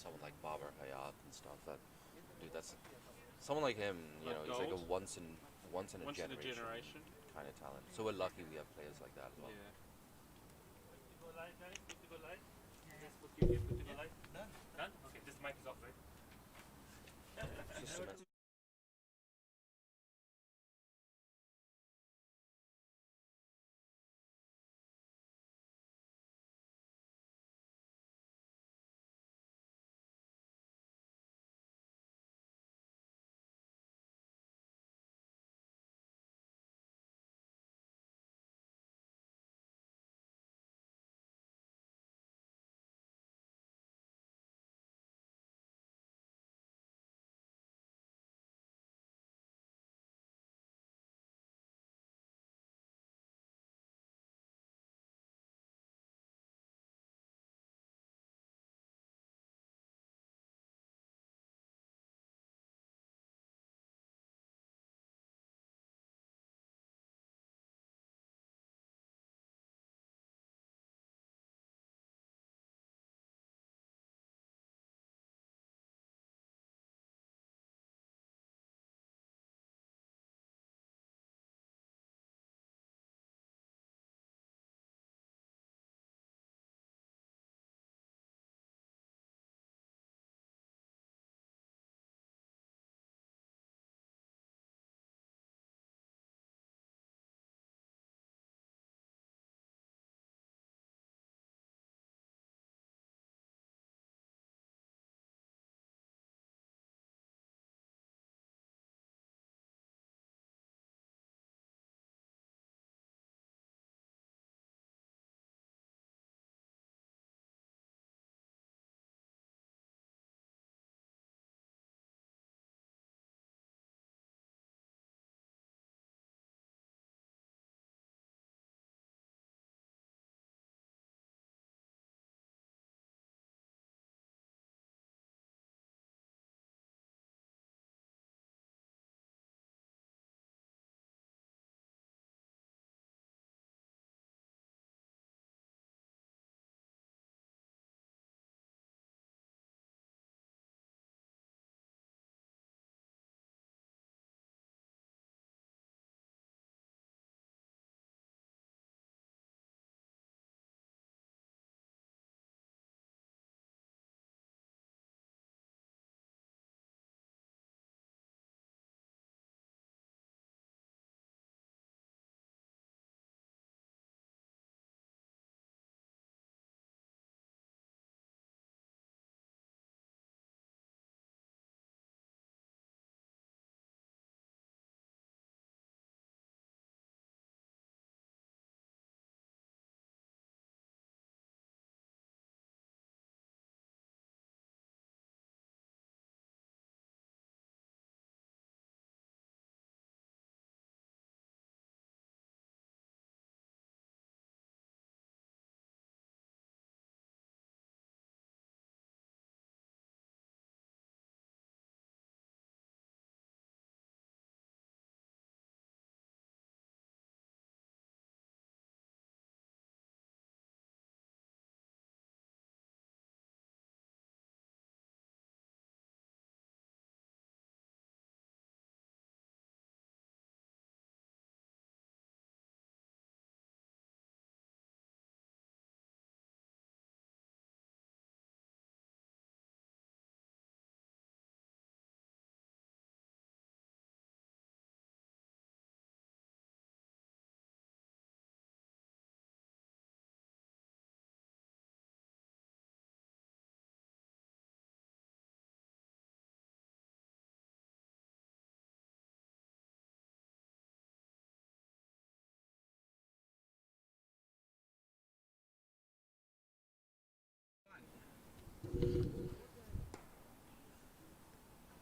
someone like Babar Hayat and stuff. That dude, that's someone like him. You Like know, he's like a gold. once in a Once in a generation generation. kind of talent. So we're lucky we have players like that as well. Yeah. Good to go live, guys. Good to go live. Yes, good to go live. Done. Done? Okay, this mic is off, right? Just cements.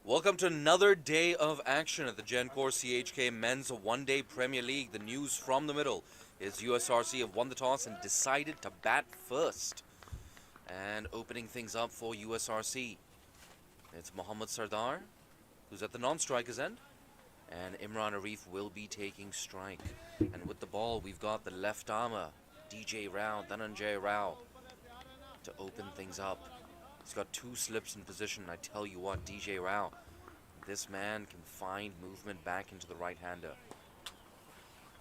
Welcome to another day of action at the Gencor CHK Men's One-Day Premier League. The news from the middle is USRC have won the toss and decided to bat first. And opening things up for USRC, it's Mohammad Sardar, who's at the non-strikers end, and Imran Arif will be taking strike. And with the ball, we've got the left armer, DJ Rao, Dhananjay Rao, to open things up. He's got 2 slips in position. I tell you what, DJ Rao, this man can find movement back into the right-hander.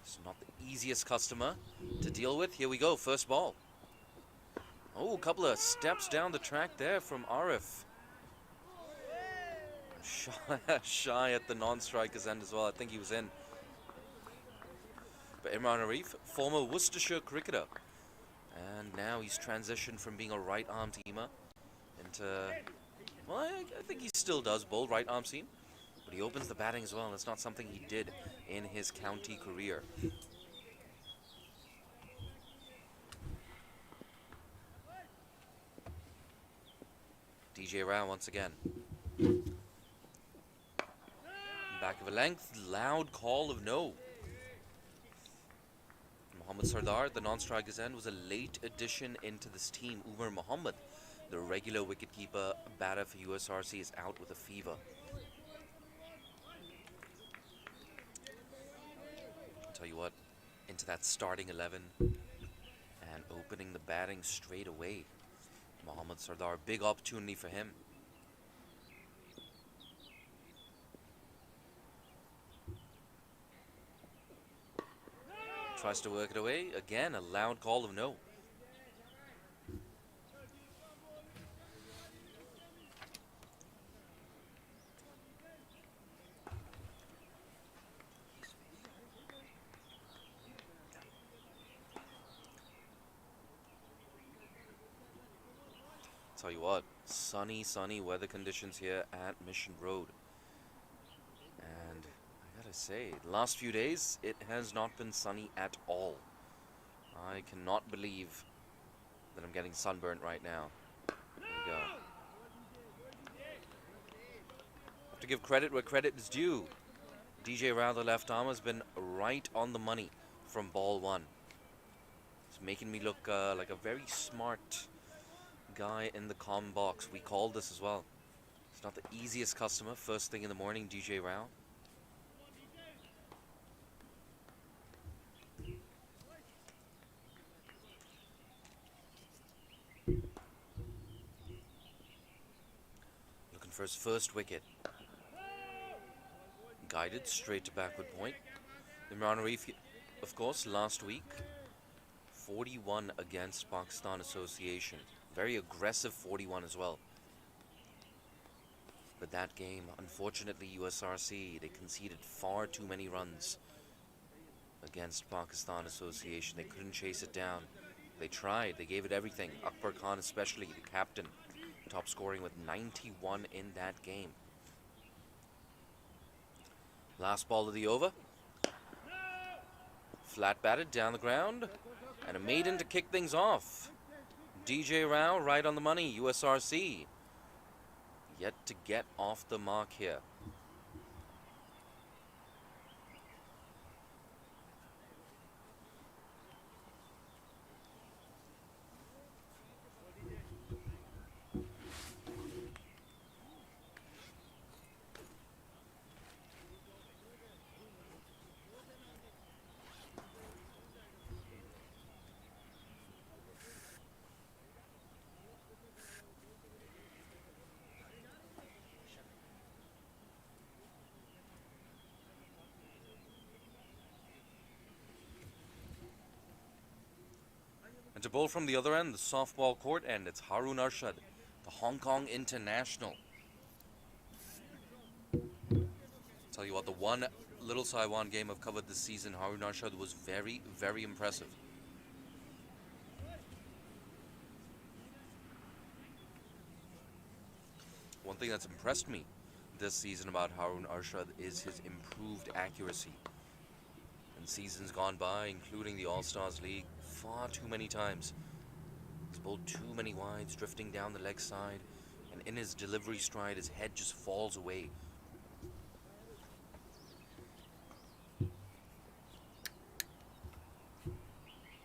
It's not the easiest customer to deal with. Here we go, first ball. Oh, a couple of steps down the track there from Arif. Shy at the non-striker's end as well. I think he was in. But Imran Arif, former Worcestershire cricketer. And now he's transitioned from being a right-arm seamer into... Well, I think he still does bowl right-arm seam. But he opens the batting as well. That's not something he did in his county career. DJ Rao once again. Back of a length, loud call of no. Mohammad Sardar, the non-striker's end, was a late addition into this team. Umar Mohammad, the regular wicketkeeper batter for USRC, is out with a fever. I'll tell you what, into that starting 11 and opening the batting straight away. Mohammad Sardar, big opportunity for him. Tries to work it away. Again, a loud call of no. Tell you what, sunny weather conditions here at Mission Road. And I gotta say, the last few days, it has not been sunny at all. I cannot believe that I'm getting sunburnt right now. There we go. Have to give credit where credit is due. DJ Rao, the left arm, has been right on the money from ball 1. It's making me look like a very smart guy in the comm box. We called this as well. It's not the easiest customer. First thing in the morning, DJ Rao. Looking for his first wicket. Guided straight to backward point. Imran Arif, of course, last week, 41 against Pakistan Association. Very aggressive 41 as well. But that game, unfortunately, USRC, they conceded far too many runs against Pakistan Association. They couldn't chase it down. They tried. They gave it everything. Akbar Khan especially, the captain, top scoring with 91 in that game. Last ball of the over. Flat batted down the ground. And a maiden to kick things off. DJ Rao right on the money. USRC yet to get off the mark here. And to bowl from the other end, the softball court end, it's Harun Arshad, the Hong Kong international. Tell you what, the one Little Saiwan game I've covered this season, Harun Arshad was very, very impressive. One thing that's impressed me this season about Harun Arshad is his improved accuracy. In seasons gone by, including the All-Stars League, far too many times he's bowled too many wides, drifting down the leg side, and in his delivery stride, his head just falls away.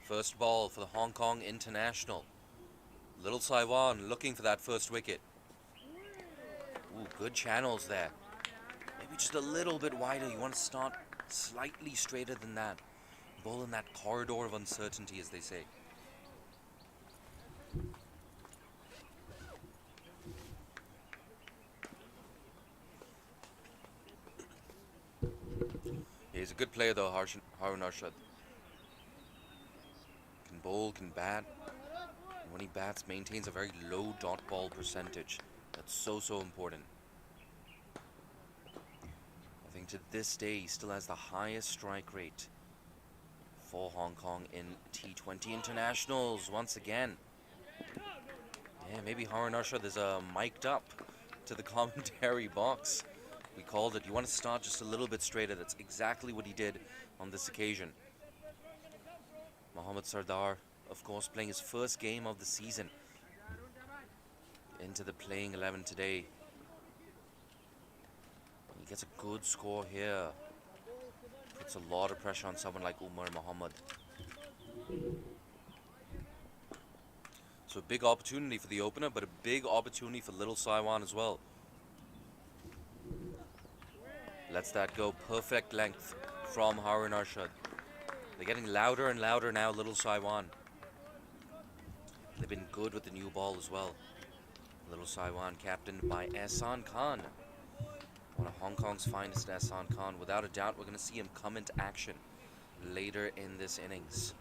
First ball for the Hong Kong international. Little Saiwan looking for that first wicket. Ooh, good channels there. Maybe just a little bit wider. You want to start slightly straighter than that. Bowl in that corridor of uncertainty, as they say. good player though, Harun Arshad. Can bowl, can bat. And when he bats, maintains a very low dot ball percentage. That's so important. I think to this day, he still has the highest strike rate for Hong Kong in T20 internationals once again. Yeah, maybe Harun Arshad is mic'd up to the commentary box. We called it. You want to start just a little bit straighter. That's exactly what he did on this occasion. Mohammad Sardar, of course, playing his first game of the season into the playing 11 today. He gets a good score here. Puts a lot of pressure on someone like Umar Mohammad. So a big opportunity for the opener, but a big opportunity for Little Saiwan as well. Lets that go. Perfect length from Harun Arshad. They're getting louder and louder now, Little Saiwan. They've been good with the new ball as well. Little Saiwan captained by Ehsan Khan. One of Hong Kong's finest, Ehsan Khan. Without a doubt, we're going to see him come into action later in this innings.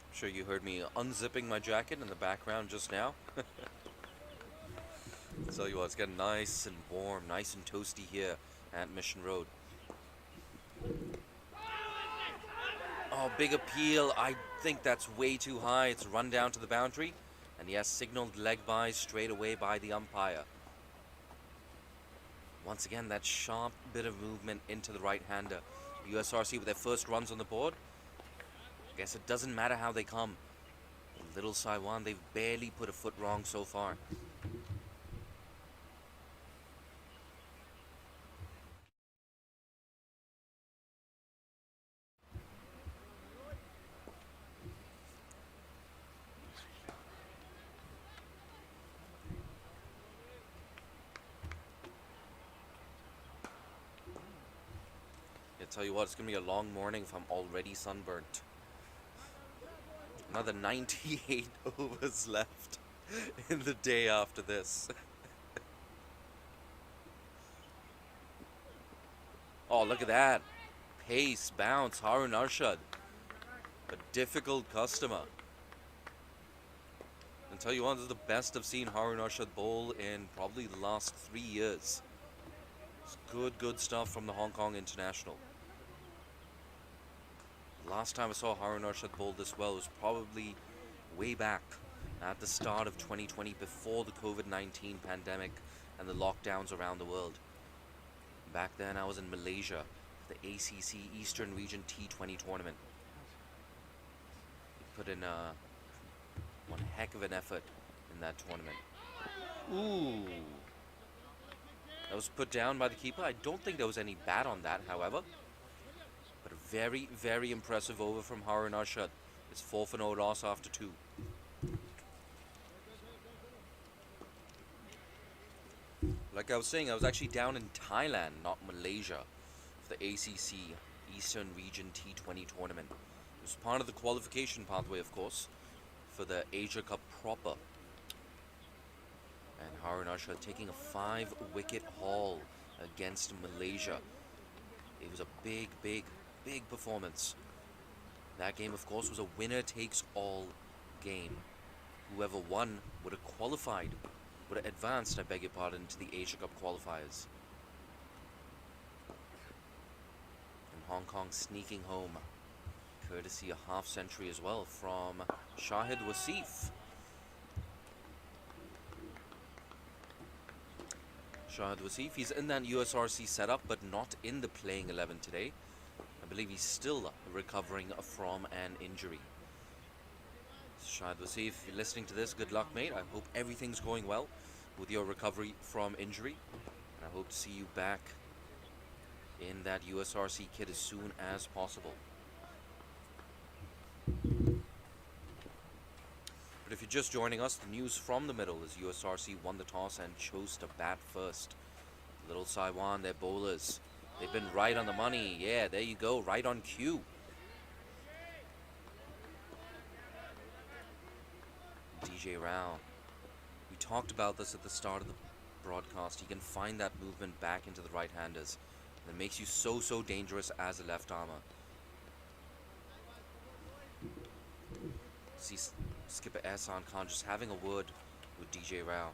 I'm sure you heard me unzipping my jacket in the background just now. I'll tell you what, it's getting nice and warm, nice and toasty here at Mission Road. Oh, big appeal. I think that's way too high. It's run down to the boundary. And yes, signaled leg by straight away by the umpire. Once again, that sharp bit of movement into the right-hander. USRC with their first runs on the board. I guess it doesn't matter how they come. Little Saiwan, they've barely put a foot wrong so far. I tell you what, it's going to be a long morning if I'm already sunburnt. Another 98 overs left in the day after this. Oh, look at that. Pace, bounce, Harun Arshad. A difficult customer. I tell you what, this is the best I've seen Harun Arshad bowl in probably the last 3 years. It's good stuff from the Hong Kong international. Last time I saw Harun Arshad bowl this well was probably way back at the start of 2020, before the COVID-19 pandemic and the lockdowns around the world. Back then I was in Malaysia, the ACC Eastern Region T20 tournament. He put in one heck of an effort in that tournament. Ooh. That was put down by the keeper. I don't think there was any bat on that, however. But a very impressive over from Harun Arshad. It's 4-0 loss after 2. Like I was saying, I was actually down in Thailand, not Malaysia, for the ACC Eastern Region T20 tournament. It was part of the qualification pathway, of course, for the Asia Cup proper. And Harun Arshad taking a 5-wicket haul against Malaysia. It was a big performance. That game, of course, was a winner-takes-all game. Whoever won would have qualified, would have advanced, I beg your pardon, to the Asia Cup qualifiers. And Hong Kong sneaking home, courtesy a half-century as well from Shahid Wasif. Shahid Wasif, he's in that USRC setup, but not in the playing 11 today. I believe he's still recovering from an injury. Shahid Wasif, if you're listening to this, good luck, mate. I hope everything's going well with your recovery from injury. And I hope to see you back in that USRC kit as soon as possible. But if you're just joining us, the news from the middle is USRC won the toss and chose to bat first. Little Saiwan, their bowlers, They've been right on the money. Yeah, there you go. Right on cue. DJ Rao. We talked about this at the start of the broadcast. He can find that movement back into the right-handers. That makes you so dangerous as a left armor. See skipper Ehsan Khan just having a word with DJ Rao.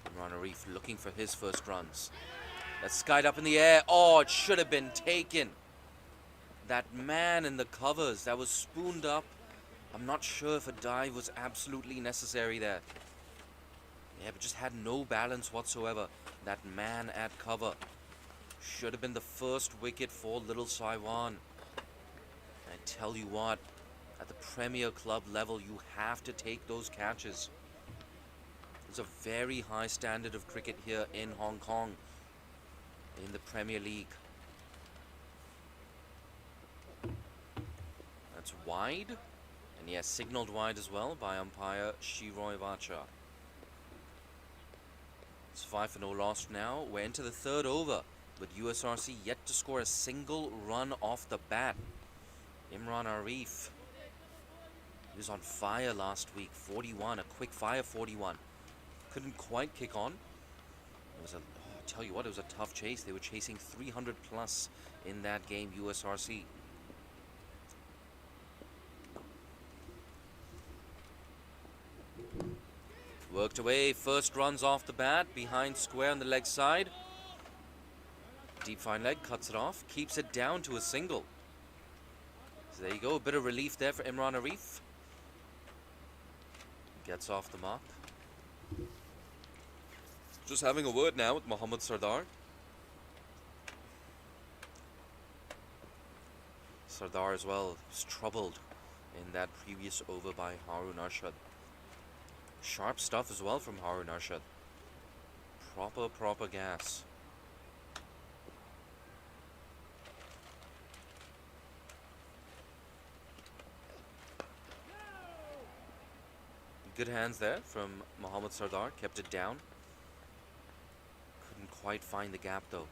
Imran Arif looking for his first runs. That's skied up in the air. Oh, it should have been taken. That man in the covers, that was spooned up. I'm not sure if a dive was absolutely necessary there. Yeah, but just had no balance whatsoever. That man at cover. Should have been the first wicket for Little Saiwan. I tell you what, at the Premier Club level, you have to take those catches. There's a very high standard of cricket here in Hong Kong, in the Premier League. That's wide, and yes, signaled wide as well by umpire Shiroy Vacha. It's 5 for no loss now. We're into the third over, but USRC yet to score a single run off the bat. Imran Arif, he was on fire last week, 41, a quick fire 41. Couldn't quite kick on. It was I'll tell you what, it was a tough chase. They were chasing 300 plus in that game, USRC. Worked away, first runs off the bat, behind square on the leg side. Deep fine leg, cuts it off, keeps it down to a single. So there you go, a bit of relief there for Imran Arif. Gets off the mark. Just having a word now with Mohammad Sardar. Sardar as well was troubled in that previous over by Harun Arshad. Sharp stuff as well from Harun Arshad. Proper gas. Good hands there from Mohammad Sardar. Kept it down. Couldn't quite find the gap though.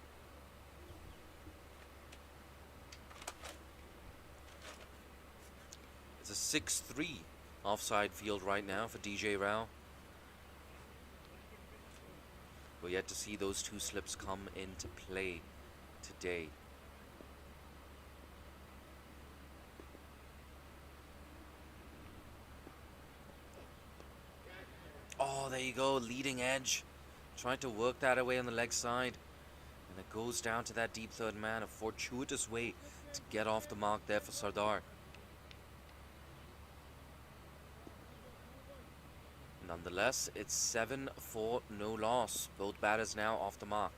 It's a 6-3 offside field right now for DJ Rao. We're yet to see those two slips come into play today. Oh, there you go, leading edge. Trying to work that away on the leg side. And it goes down to that deep third man. A fortuitous way to get off the mark there for Sardar. Nonetheless, it's 7 for no loss. Both batters now off the mark.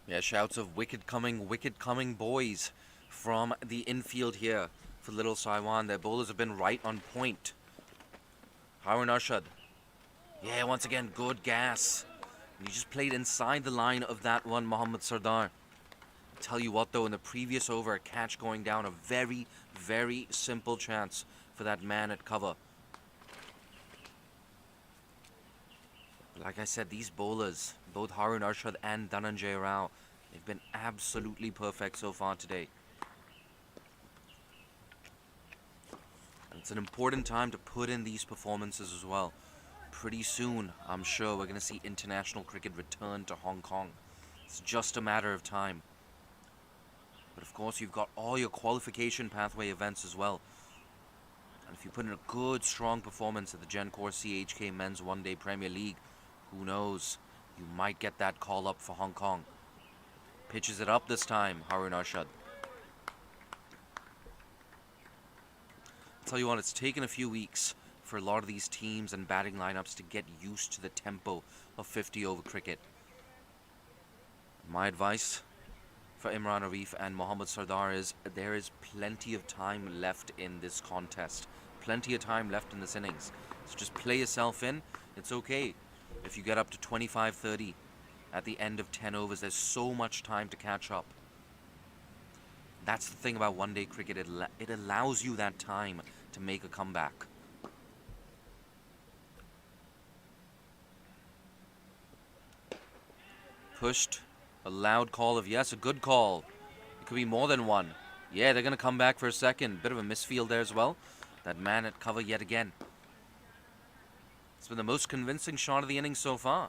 Yeah, shouts of wicket coming boys from the infield here for Little Saiwan. Their bowlers have been right on point. Harun Arshad. Yeah, once again, good gas. And he just played inside the line of that one, Mohammad Sardar. Tell you what though, in the previous over, a catch going down, a very simple chance for that man at cover. Like I said, these bowlers, both Harun Arshad and Dhananjay Rao, they've been absolutely perfect so far today. And it's an important time to put in these performances as well. pretty soon, I'm sure we're going to see international cricket return to Hong Kong. It's just a matter of time. But of course, you've got all your qualification pathway events as well. And if you put in a good, strong performance at the Gencor CHK Men's One Day Premier League, who knows, you might get that call up for Hong Kong. Pitches it up this time, Harun Arshad. I'll tell you what, it's taken a few weeks for a lot of these teams and batting lineups to get used to the tempo of 50-over cricket. My advice for Imran Arif and Mohammad Sardar is there is plenty of time left in this contest. Plenty of time left in this innings. So just play yourself in. It's okay if you get up to 25-30 at the end of 10 overs. There's so much time to catch up. That's the thing about one-day cricket. It allows you that time to make a comeback. Pushed. A loud call of yes, a good call. It could be more than one. Yeah, they're going to come back for a second. Bit of a misfield there as well. That man at cover yet again. It's been the most convincing shot of the innings so far.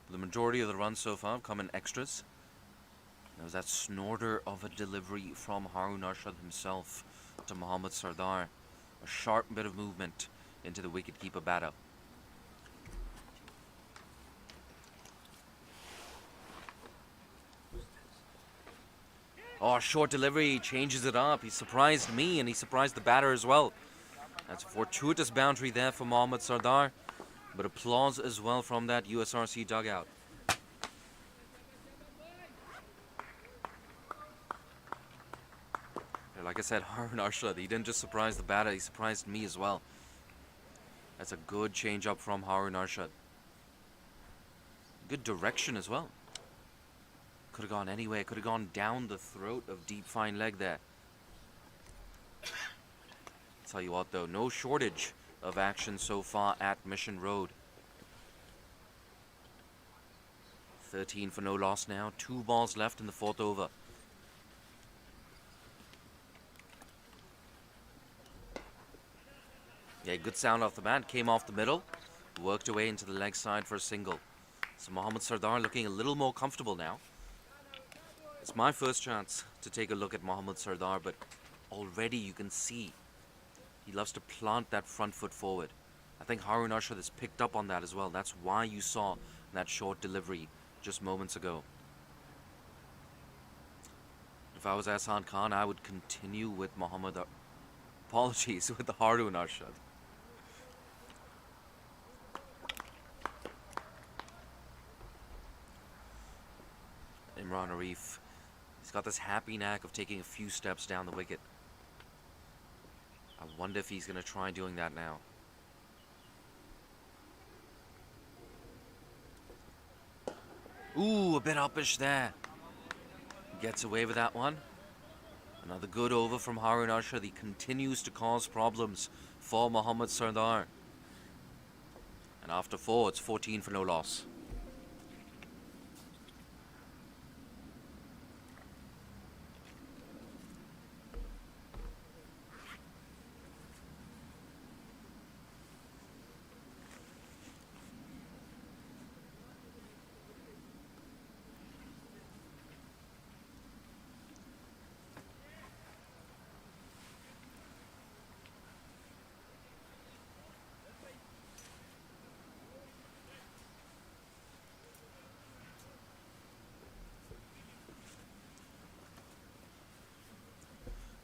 The majority of the runs so far have come in extras. There was that snorter of a delivery from Harun Arshad himself to Mohammad Sardar. A sharp bit of movement into the wicketkeeper batter. Oh, short delivery, changes it up. He surprised me and he surprised the batter as well. That's a fortuitous boundary there for Mohammad Sardar. But applause as well from that USRC dugout. Like I said, Harun Arshad, he didn't just surprise the batter, he surprised me as well. That's a good change up from Harun Arshad. Good direction as well. Could have gone anywhere, could have gone down the throat of deep fine leg there. Tell you what though, no shortage of action so far at Mission Road. 13 for no loss now. 2 balls left in the 4th over. Yeah, good sound off the bat. Came off the middle. Worked away into the leg side for a single. So Mohammad Sardar looking a little more comfortable now. It's my first chance to take a look at Mohammad Sardar, but already you can see he loves to plant that front foot forward. I think Harun Arshad has picked up on that as well. That's why you saw that short delivery just moments ago. If I was Ahsan Khan, I would continue with with the Harun Arshad. Imran Arif, he's got this happy knack of taking a few steps down the wicket. I wonder if he's going to try doing that now. Ooh, a bit uppish there. Gets away with that one. Another good over from Harun Arshad. He continues to cause problems for Mohammad Sardar. And after 4, it's 14 for no loss.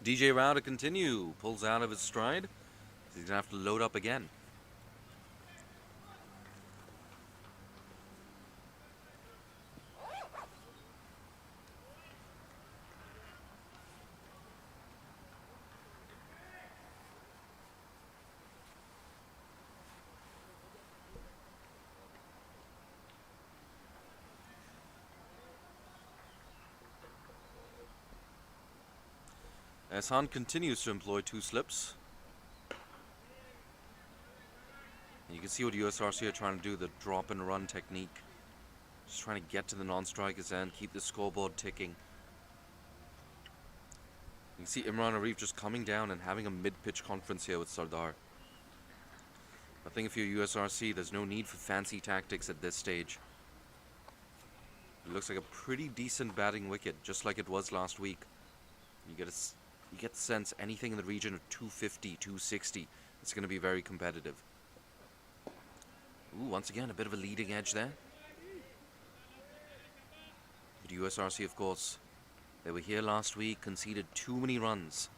DJ Rao to continue. Pulls out of his stride. He's going to have to load up again. Ahsan continues to employ 2 slips. You can see what USRC are trying to do, the drop and run technique. Just trying to get to the non-strikers end, keep the scoreboard ticking. You can see Imran Arif just coming down and having a mid-pitch conference here with Sardar. I think if you're USRC, there's no need for fancy tactics at this stage. It looks like a pretty decent batting wicket, just like it was last week. You get the sense anything in the region of 250, 260, it's going to be very competitive. Ooh, once again, a bit of a leading edge there. But USRC, of course, they were here last week, conceded too many runs.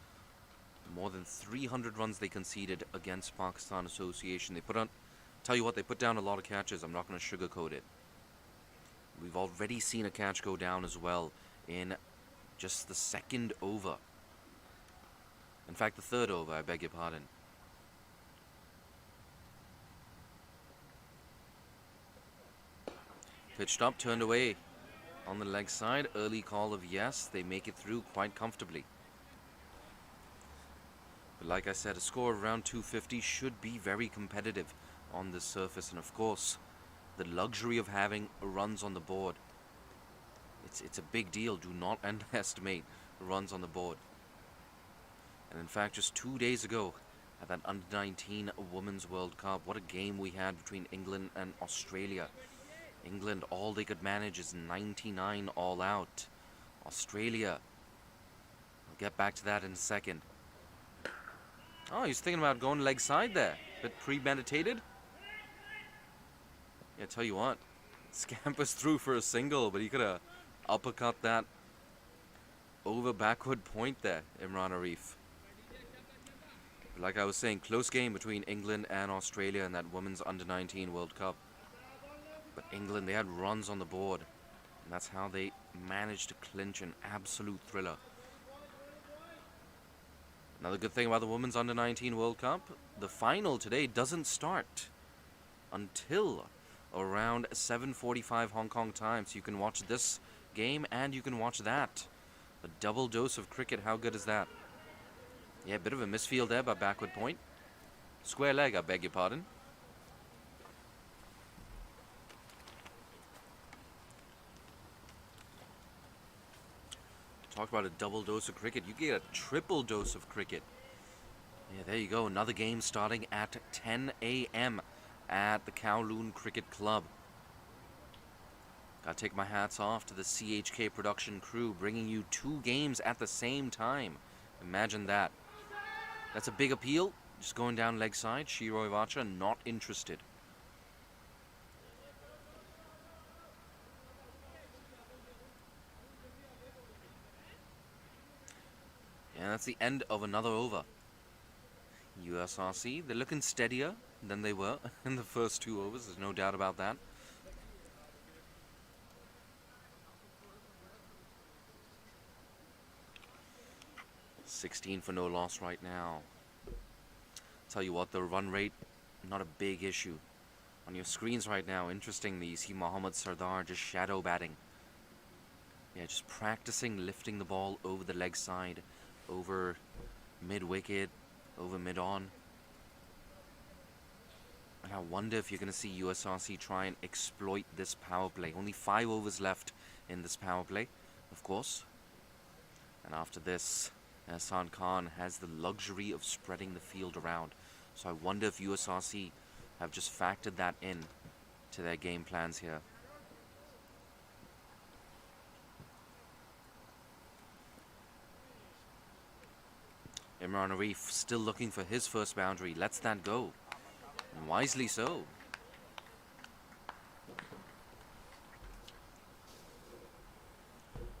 More than 300 runs they conceded against Pakistan Association. They tell you what, they put down a lot of catches. I'm not going to sugarcoat it. We've already seen a catch go down as well in just the second over. In fact, the third over, I beg your pardon. Pitched up, turned away on the leg side. Early call of yes, they make it through quite comfortably. But like I said, a score of around 250 should be very competitive on this surface. And of course, the luxury of having runs on the board. It's a big deal. Do not underestimate runs on the board. And in fact, just 2 days ago, at that Under-19 Women's World Cup, what a game we had between England and Australia. England, all they could manage is 99 all out. Australia, I'll get back to that in a second. Oh, he's thinking about going leg side there. Bit premeditated. Yeah, tell you what, scampers through for a single, but he could have uppercut that over backward point there, Imran Arif. But like I was saying, close game between England and Australia in that Women's Under-19 World Cup. But England, they had runs on the board, and that's how they managed to clinch an absolute thriller. Another good thing about the Women's Under-19 World Cup, the final today doesn't start until around 7:45 Hong Kong time. So you can watch this game and you can watch that. A double dose of cricket, how good is that? Yeah, a bit of a misfield there by backward point. Square leg, I beg your pardon. Talk about a double dose of cricket. You get a triple dose of cricket. Yeah, there you go. Another game starting at 10 a.m. at the Kowloon Cricket Club. Gotta take my hats off to the CHK production crew, bringing you 2 games at the same time. Imagine that. That's a big appeal. Just going down leg side. Shiroi Vacha not interested. And that's the end of another over. USRC, they're looking steadier than they were in the first 2 overs. There's no doubt about that. $16 for no loss right now. Tell you what, the run rate, not a big issue. On your screens right now, interestingly, you see Mohammad Sardar just shadow batting. Yeah, just practicing lifting the ball over the leg side, over mid-wicket, over mid-on. And I wonder if you're going to see USRC try and exploit this power play. Only 5 overs left in this power play, of course. And after this, Hassan Khan has the luxury of spreading the field around. So I wonder if USRC have just factored that in to their game plans here. Imran Arif still looking for his first boundary. Lets that go. And wisely so.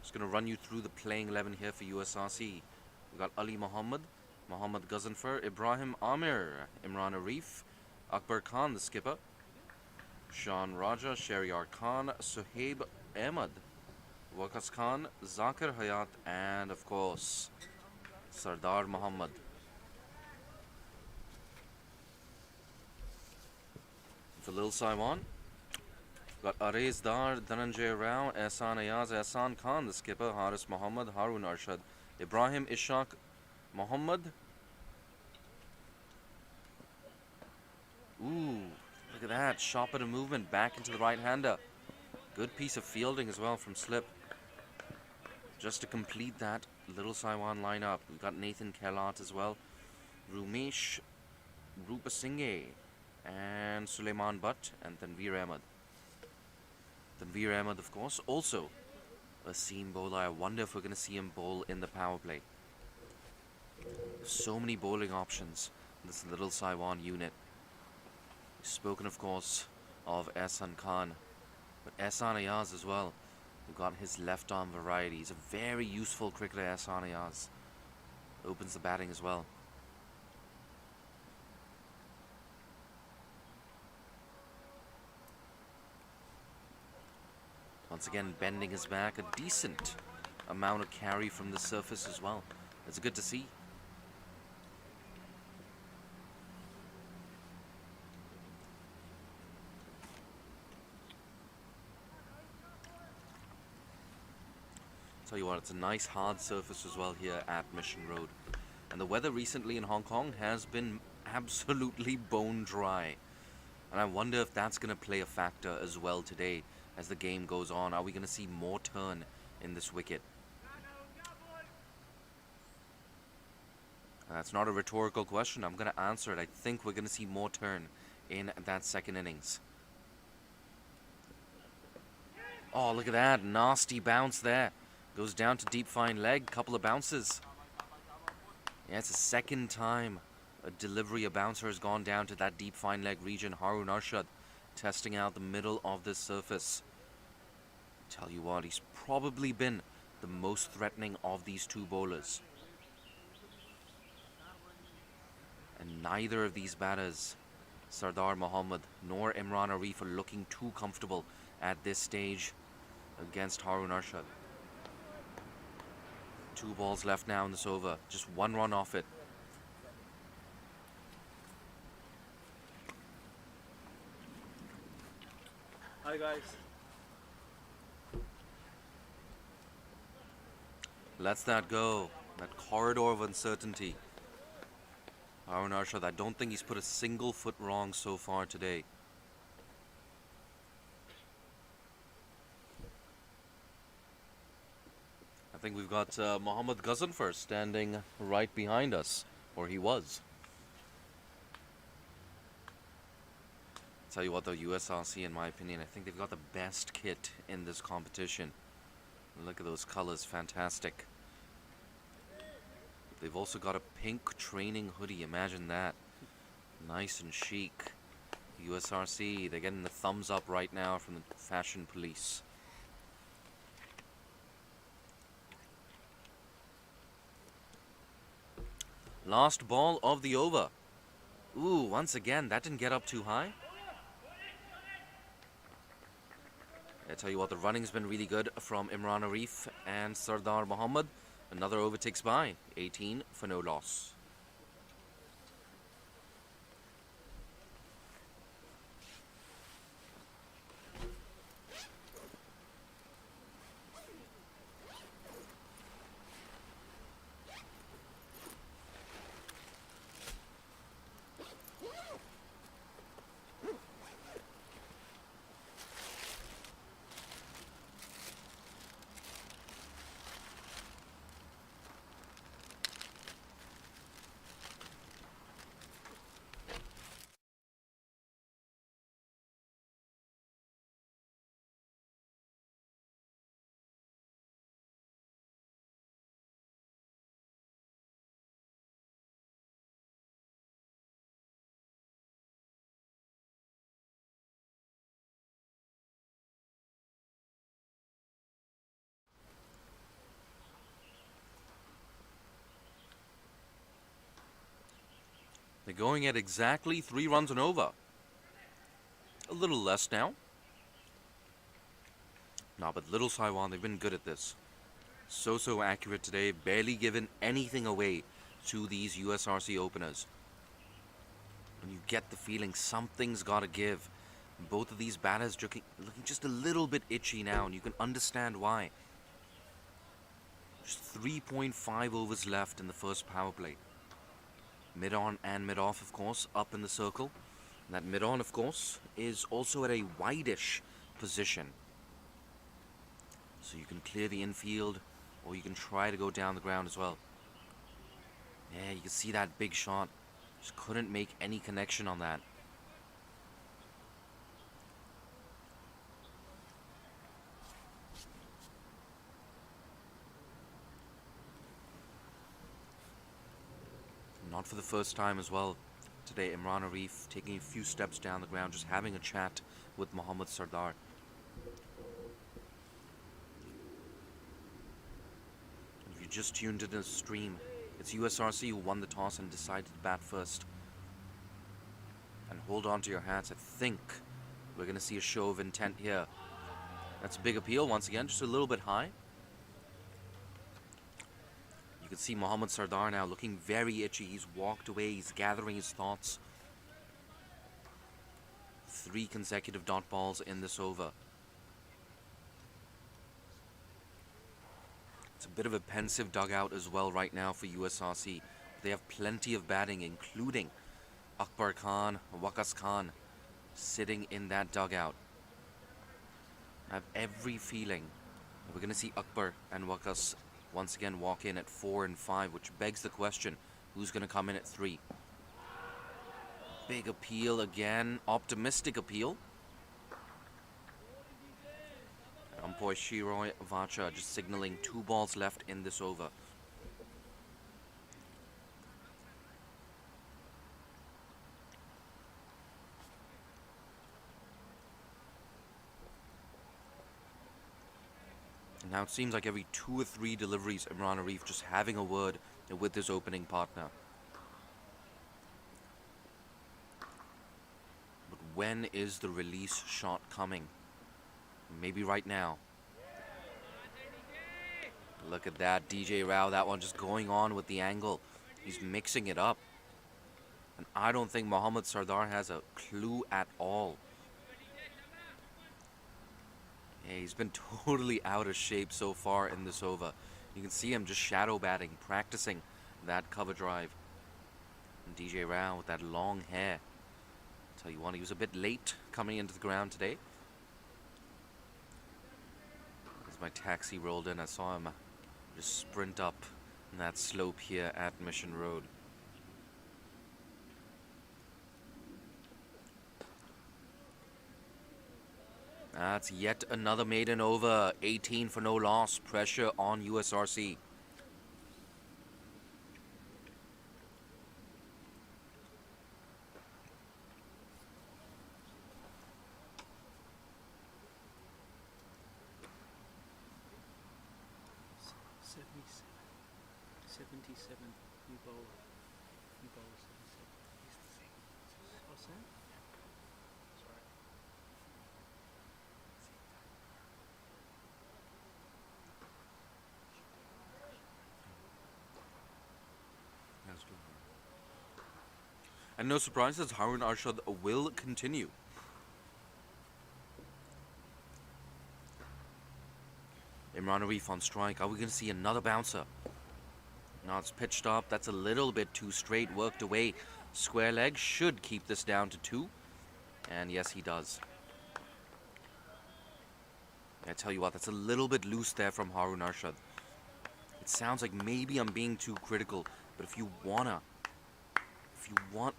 Just going to run you through the playing 11 here for USRC. We've got Ali Muhammad, Mohammad Ghazanfar, Ibrahim Amir, Imran Arif, Akbar Khan, the skipper, Shan Raja, Shahryar Khan, Suhaib Ahmed, Waqas Khan, Zakir Hayat, and of course, Sardar Muhammad. For Lil Saiwan, got Arez Dar, Dhananjay Rao, Ehsan Ayaz, Ehsan Khan, the skipper, Haris Muhammad, Harun Arshad, Ibrahim Ishaq Muhammad. Ooh, Look at that, sharp bit of movement back into the right-hander. Good piece of fielding as well from Slip. Just to complete that Little Saiwan lineup, we've got Nathan Kelat as well, Rumesh Rupasinghe, and Suleiman Butt, and Tanveer Ahmed. Tanveer Ahmed, of course, also a seam bowler. I wonder if we're going to see him bowl in the power play. So many bowling options in this Little Saiwan unit. We've spoken, of course, of Ehsan Khan, but Ehsan Ayaz as well. We've got his left arm variety. He's a very useful cricketer, Ehsan Ayaz. Opens the batting as well. Once again, bending his back. A decent amount of carry from the surface as well. It's good to see. Tell you what, it's a nice hard surface as well here at Mission Road. And the weather recently in Hong Kong has been absolutely bone dry. And I wonder if that's going to play a factor as well today as the game goes on. Are we going to see more turn in this wicket? That's not a rhetorical question. I'm going to answer it. I think we're going to see more turn in that second innings. Oh, look at that. Nasty bounce there. Goes down to deep fine leg. Couple of bounces. Yeah, it's the second time a delivery, a bouncer has gone down to that deep fine leg region. Harun Arshad testing out the middle of this surface. Tell you what, he's probably been the most threatening of these two bowlers. And neither of these batters, Sardar Mohammad nor Imran Arif, are looking too comfortable at this stage against Harun Arshad. 2 balls left now in this over. Just 1 run off it. Hi guys. Lets that go. That corridor of uncertainty. Harun Arshad, I don't think he's put a single foot wrong so far today. I think we've got Mohammad Ghazanfar standing right behind us, or he was. Tell you what though, USRC, in my opinion, I think they've got the best kit in this competition. Look at those colors, fantastic. They've also got a pink training hoodie, imagine that. Nice and chic. USRC, they're getting the thumbs up right now from the fashion police. Last ball of the over. Ooh, once again, that didn't get up too high. I tell you what, the running's been really good from Imran Arif and Sardar Mohammad. Another over ticks by. 18 for no loss. They're going at exactly 3 runs and over. A little less now. No, but Little Saiwan, they've been good at this. So accurate today. Barely given anything away to these USRC openers. And you get the feeling something's got to give. Both of these batters looking just a little bit itchy now, and you can understand why. Just 3.5 overs left in the first power play. Mid-on and mid-off, of course, up in the circle. And that mid-on, of course, is also at a wide-ish position. So you can clear the infield, or you can try to go down the ground as well. Yeah, you can see that big shot. Just couldn't make any connection on that. Not for the first time as well. Today, Imran Arif taking a few steps down the ground, just having a chat with Mohammad Sardar. If you just tuned into the stream, it's USRC who won the toss and decided to bat first. And hold on to your hats, I think we're going to see a show of intent here. That's a big appeal once again, just a little bit high. You can see Mohammad Sardar now looking very itchy. He's walked away, he's gathering his thoughts. 3 consecutive dot balls in this over. It's a bit of a pensive dugout as well right now for USRC. They have plenty of batting, including Akbar Khan, Waqas Khan, sitting in that dugout. I have every feeling that we're going to see Akbar and Waqas once again walk in at 4 and 5, which begs the question, who's going to come in at 3? Big appeal again, optimistic appeal. Umpire Shiroy Vacha just signaling 2 balls left in this over. And now it seems like every 2 or 3 deliveries, Imran Arif just having a word with his opening partner. But when is the release shot coming? Maybe right now. Look at that, DJ Rao, that one just going on with the angle. He's mixing it up. And I don't think Mohammad Sardar has a clue at all. Yeah, he's been totally out of shape so far in this over. You can see him just shadow batting, practicing that cover drive. And DJ Rao with that long hair. Tell you what, he was a bit late coming into the ground today. As my taxi rolled in, I saw him just sprint up that slope here at Mission Road. That's yet another maiden over. 18 for no loss. Pressure on USRC. New bowler. New bowler 77. What's that? Sorry. And no surprises, Harun Arshad will continue. Imran Arif on strike. Are we going to see another bouncer? Now it's pitched up. That's a little bit too straight. Worked away. Square leg should keep this down to 2. And yes, he does. I tell you what, that's a little bit loose there from Harun Arshad. It sounds like maybe I'm being too critical, but if you want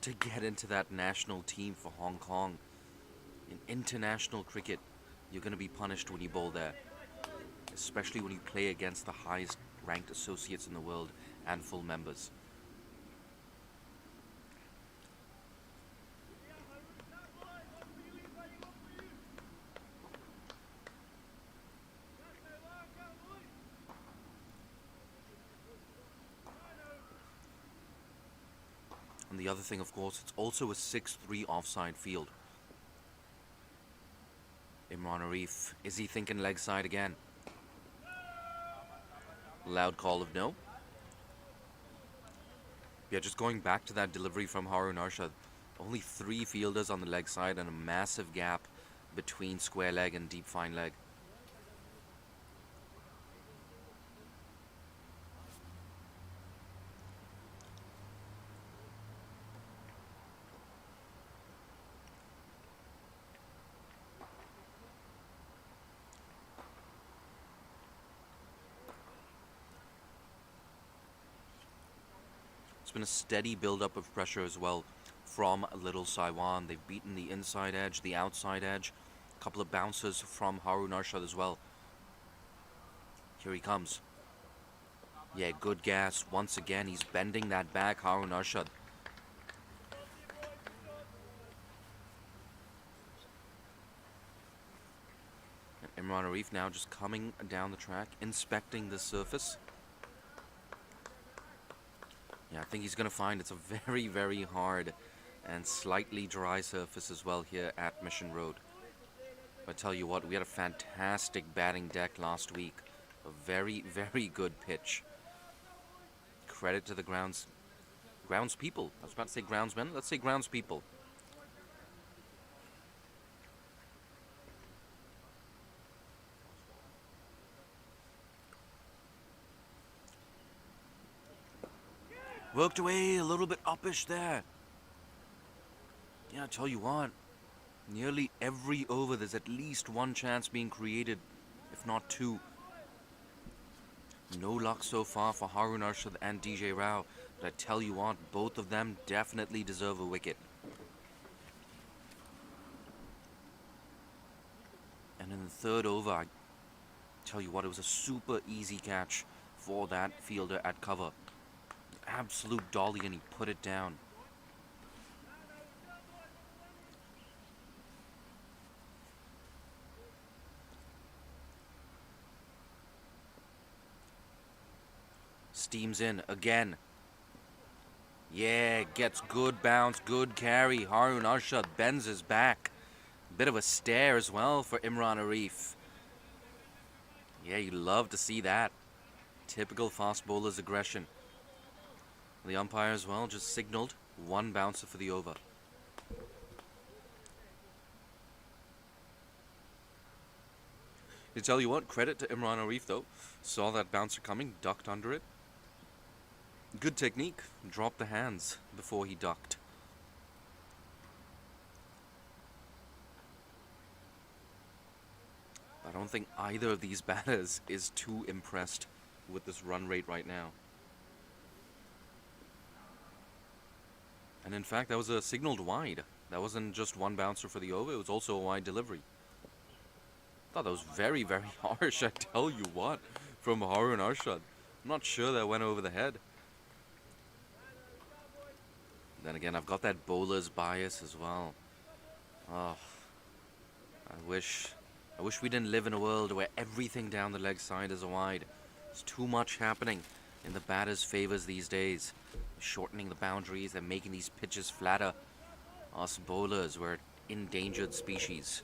to get into that national team for Hong Kong, in international cricket, you're going to be punished when you bowl there. Especially when you play against the highest ranked associates in the world and full members. And the other thing, of course, it's also a 6-3 offside field. Imran Arif, is he thinking leg side again? Loud call of no. Yeah, just going back to that delivery from Harun Arshad. Only 3 fielders on the leg side and a massive gap between square leg and deep fine leg. It's been a steady build-up of pressure as well from Little Saiwan. They've beaten the inside edge, the outside edge. A couple of bounces from Harun Arshad as well. Here he comes. Yeah, good gas. Once again, he's bending that back, Harun Arshad. And Imran Arif now just coming down the track, inspecting the surface. Yeah, I think he's going to find it's a very, very hard and slightly dry surface as well here at Mission Road. I tell you what, we had a fantastic batting deck last week. A very, very good pitch. Credit to the groundspeople. I was about to say groundsmen. Let's say groundspeople. Worked away a little bit uppish there. Yeah, I tell you what, nearly every over there's at least one chance being created, if not two. No luck so far for Harun Arshad and DJ Rao, but I tell you what, both of them definitely deserve a wicket. And in the third over, I tell you what, it was a super easy catch for that fielder at cover. Absolute dolly, and he put it down. Steams in again. Yeah, gets good bounce, good carry. Harun Arshad bends his back. Bit of a stare as well for Imran Arif. Yeah, you love to see that. Typical fast bowler's aggression. The umpire as well just signaled one bouncer for the over. I tell you what, credit to Imran Arif though. Saw that bouncer coming, ducked under it. Good technique. Dropped the hands before he ducked. I don't think either of these batters is too impressed with this run rate right now. And in fact, that was a signaled wide. That wasn't just one bouncer for the over, it was also a wide delivery. Thought that was very, very harsh, I tell you what, from Harun Arshad. I'm not sure that went over the head. Then again, I've got that bowler's bias as well. Oh, I wish we didn't live in a world where everything down the leg side is a wide. There's too much happening in the batter's favors these days. Shortening the boundaries, they're making these pitches flatter. Us bowlers, we're endangered species.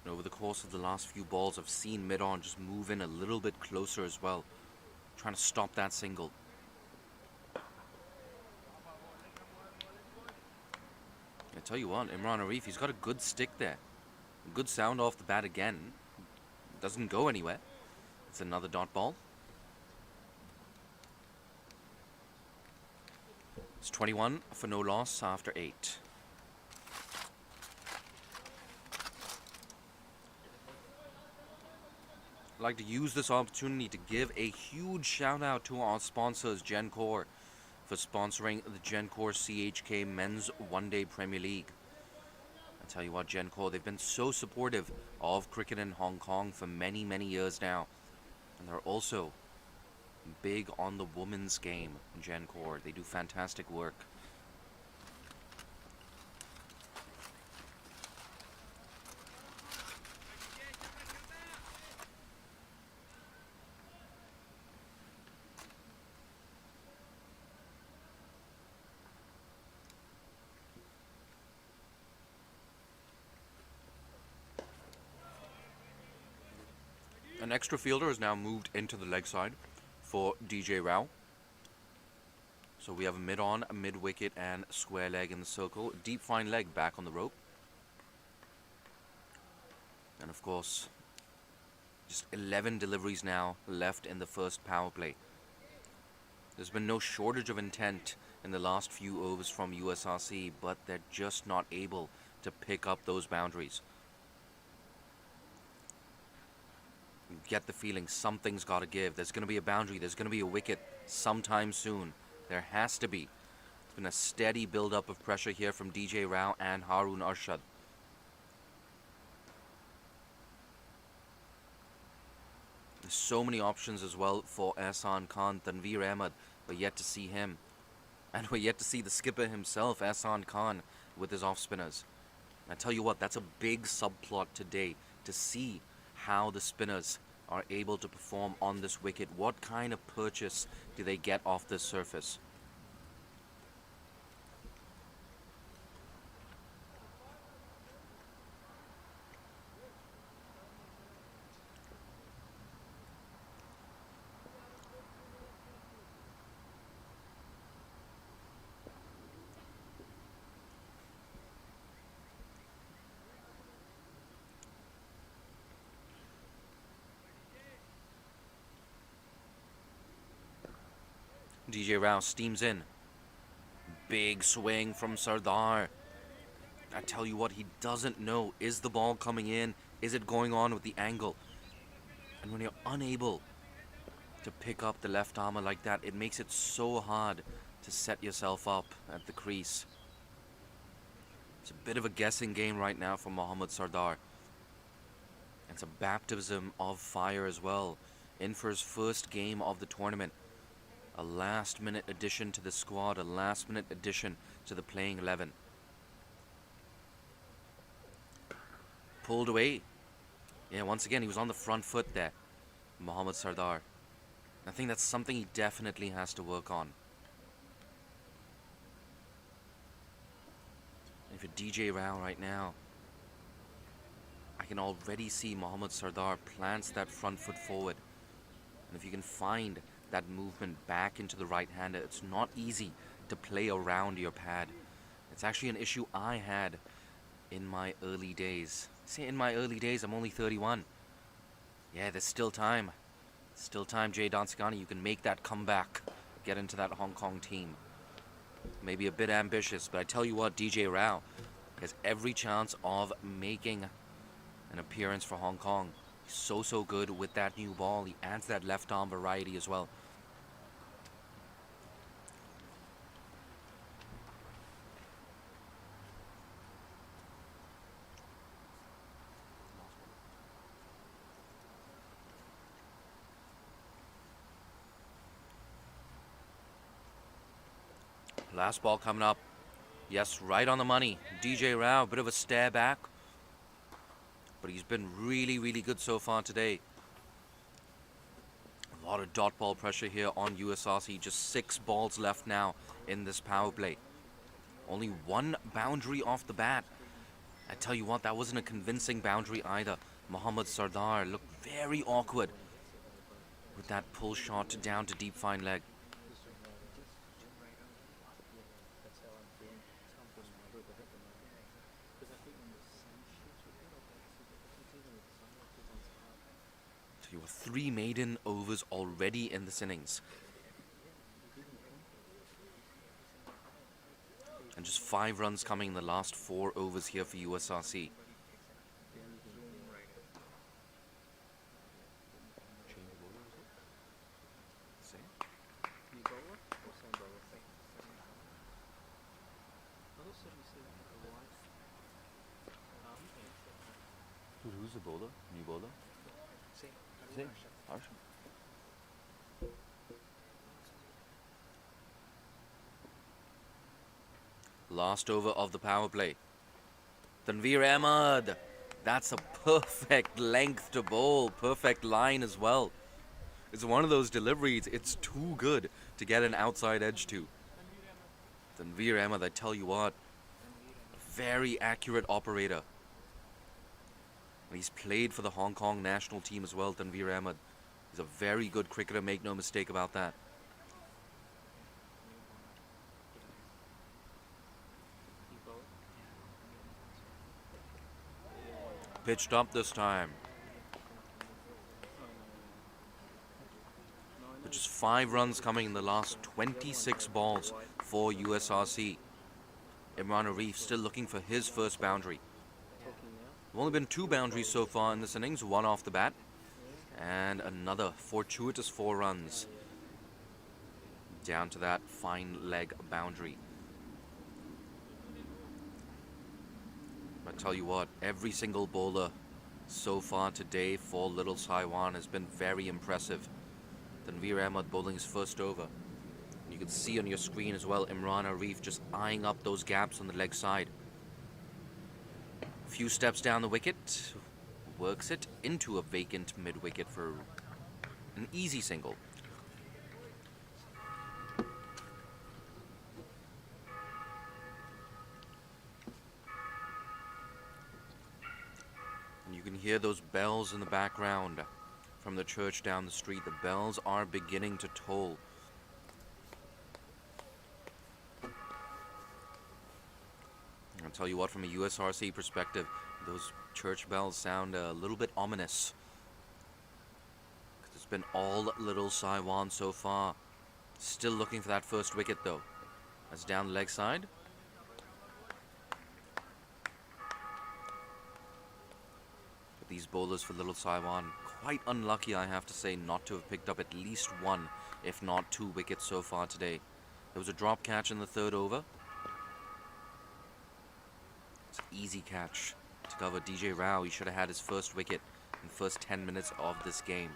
And over the course of the last few balls, I've seen mid-on just move in a little bit closer as well, trying to stop that single. I tell you what, Imran Arif, he's got a good stick there. A good sound off the bat again. Doesn't go anywhere. It's another dot ball. It's 21 for no loss after 8. I'd like to use this opportunity to give a huge shout out to our sponsors, Gencor, for sponsoring the Gencor CHK Men's One Day Premier League. I tell you what, Gencor, they've been so supportive of cricket in Hong Kong for many, many years now. And they're also big on the women's game, Gencor. They do fantastic work. An extra fielder has now moved into the leg side for DJ Rao. So we have a mid-on, a mid-wicket, and square leg in the circle. Deep fine leg back on the rope. And of course, just 11 deliveries now left in the first power play. There's been no shortage of intent in the last few overs from USRC, but they're just not able to pick up those boundaries. You get the feeling something's got to give. There's going to be a boundary. There's going to be a wicket sometime soon. There has to be. It's been a steady build-up of pressure here from DJ Rao and Harun Arshad. There's so many options as well for Ehsan Khan. Tanveer Ahmed, we're yet to see him. And we're yet to see the skipper himself, Ehsan Khan, with his off-spinners. I tell you what, that's a big subplot today, to see how the spinners are able to perform on this wicket. What kind of purchase do they get off this surface? DJ Rao steams in. Big swing from Sardar. I tell you what, he doesn't know. Is the ball coming in? Is it going on with the angle? And when you're unable to pick up the left armour like that, it makes it so hard to set yourself up at the crease. It's a bit of a guessing game right now for Mohammad Sardar. It's a baptism of fire as well. In for his first game of the tournament. A last-minute addition to the squad, a last-minute addition to the playing 11. Pulled away. Yeah, once again, he was on the front foot there, Mohammad Sardar. I think that's something he definitely has to work on. And for DJ Rao right now, I can already see Mohammad Sardar plants that front foot forward. And if you can find that movement back into the right-hander, it's not easy to play around your pad. It's actually an issue I had in my early days. See, in my early days, I'm only 31. Yeah, there's still time. Still time, Jay Danskani. You can make that comeback. Get into that Hong Kong team. Maybe a bit ambitious, but I tell you what, DJ Rao has every chance of making an appearance for Hong Kong. He's so good with that new ball. He adds that left arm variety as well. Last ball coming up. Yes, right on the money. DJ Rao, a bit of a stare back. But he's been really good so far today. A lot of dot ball pressure here on USRC. Just 6 balls left now in this power play. Only 1 boundary off the bat. I tell you what, that wasn't a convincing boundary either. Mohammad Sardar looked very awkward with that pull shot down to deep fine leg. You have 3 maiden overs already in this innings. And just 5 runs coming in the last 4 overs here for USRC. Who's the bowler? New bowler? Last over of the power play. Tanveer Ahmed. That's a perfect length to bowl. Perfect line as well. It's one of those deliveries, it's too good to get an outside edge to. Tanveer Ahmed, I tell you what, very accurate operator. He's played for the Hong Kong national team as well, Tanveer Ahmed. He's a very good cricketer, make no mistake about that. Pitched up this time. But just 5 runs coming in the last 26 balls for USRC. Imran Arif still looking for his first boundary. There have only been 2 boundaries so far in this innings, one off the bat, and another fortuitous 4 runs down to that fine leg boundary. I tell you what, every single bowler so far today for Little Saiwan has been very impressive. Tanveer Ahmed bowling his first over. You can see on your screen as well, Imran Arif just eyeing up those gaps on the leg side. A few steps down the wicket, works it into a vacant mid-wicket for an easy single. And you can hear those bells in the background from the church down the street. The bells are beginning to toll. I'll tell you what, from a USRC perspective, those church bells sound a little bit ominous. It's been all Little Saiwan so far. Still looking for that first wicket though. That's down the leg side. But these bowlers for Little Saiwan, quite unlucky I have to say, not to have picked up at least 1, if not 2 wickets so far today. There was a drop catch in the 3rd over. Easy catch to cover DJ Rao. He should have had his first wicket in the first 10 minutes of this game.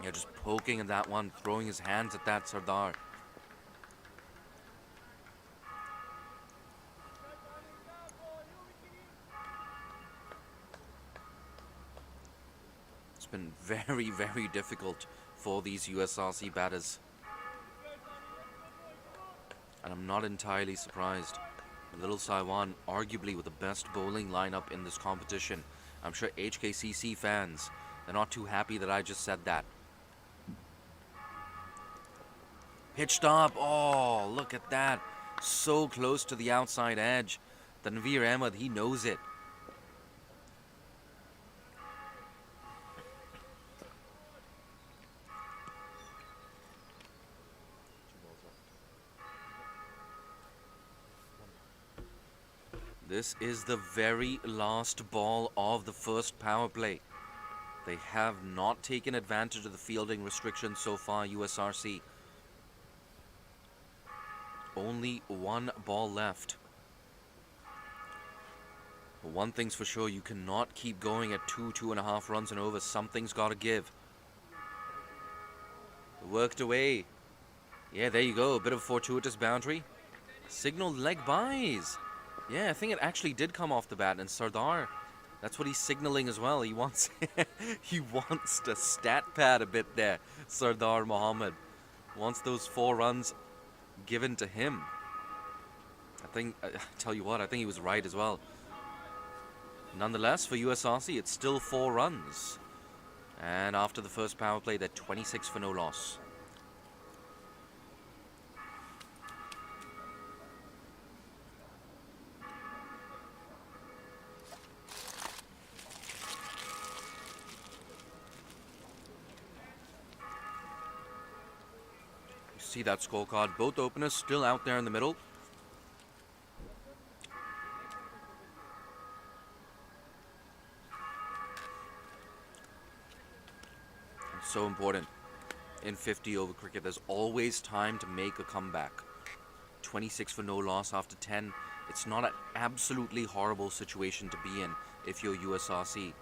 Yeah, just poking at that one, throwing his hands at that Sardar. Been very, very difficult for these USRC batters, and I'm not entirely surprised. Little Saiwan arguably with the best bowling lineup in this competition. I'm sure HKCC fans, they're not too happy that I just said that. Pitch stop. Oh, look at that, so close to the outside edge. Tanveer Ahmed, he knows it. This is the very last ball of the first power play. They have not taken advantage of the fielding restrictions so far, USRC. Only 1 ball left. But one thing's for sure, you cannot keep going at 2.5 runs and over. Something's got to give. Worked away. Yeah, there you go. A bit of a fortuitous boundary. Signal leg buys. Yeah, I think it actually did come off the bat, and Sardar, that's what he's signaling as well. He wants he wants to stat pad a bit there. Sardar Mohammed wants those 4 runs given to him. I tell you what, I think he was right as well. Nonetheless, for USRC, it's still 4 runs. And after the first power play, they're 26 for no loss. See that scorecard, both openers still out there in the middle. It's so important in 50 over cricket. There's always time to make a comeback. 26 for no loss after 10. It's not an absolutely horrible situation to be in if you're USRC.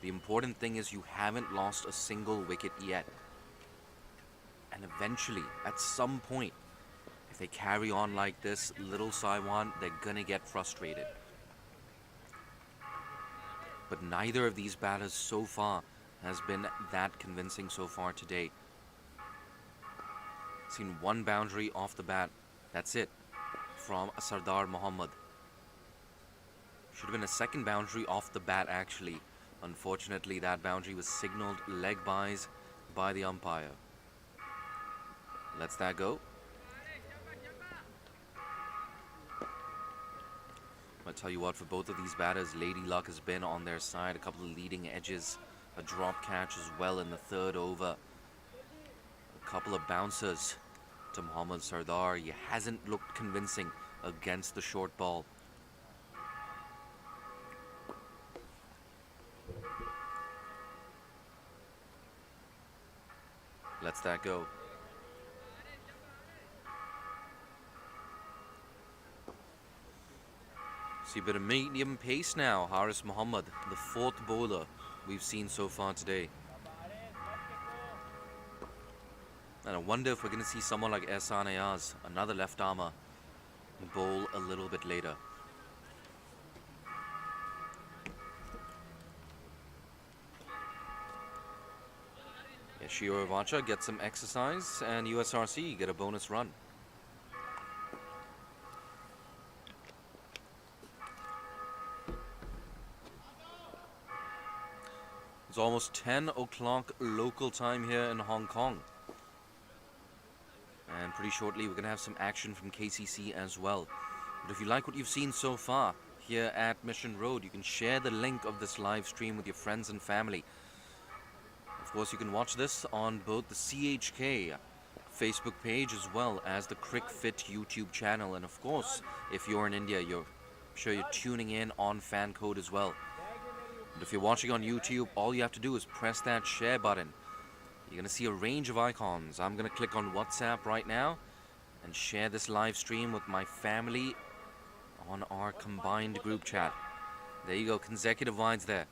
The important thing is you haven't lost a single wicket yet. And eventually, at some point, if they carry on like this, Little Saiwan, they're gonna get frustrated. But neither of these batters so far has been that convincing so far today. Seen 1 boundary off the bat. That's it. From Sardar Mohammed. Should have been a 2nd boundary off the bat actually. Unfortunately, that boundary was signaled leg buys by the umpire. Lets that go. I tell you what, for both of these batters, Lady Luck has been on their side. A couple of leading edges, a drop catch as well in the third over. A couple of bouncers to Mohammad Sardar. He hasn't looked convincing against the short ball. Lets that go. See a bit of medium pace now. Haris Mohammad, the fourth bowler we've seen so far today. And I wonder if we're going to see someone like Ehsan Ayaz, another left armer, bowl a little bit later. Shio Avacha gets some exercise, and USRC get a bonus run. It's almost 10 o'clock local time here in Hong Kong. And pretty shortly we're going to have some action from KCC as well. But if you like what you've seen so far here at Mission Road, you can share the link of this live stream with your friends and family. Of course, you can watch this on both the CHK Facebook page as well as the CrickFit YouTube channel. And of course, if you're in India, I'm sure you're tuning in on fan code as well. But if you're watching on YouTube, all you have to do is press that share button. You're going to see a range of icons. I'm going to click on WhatsApp right now and share this live stream with my family on our combined group chat. There you go, consecutive lines there.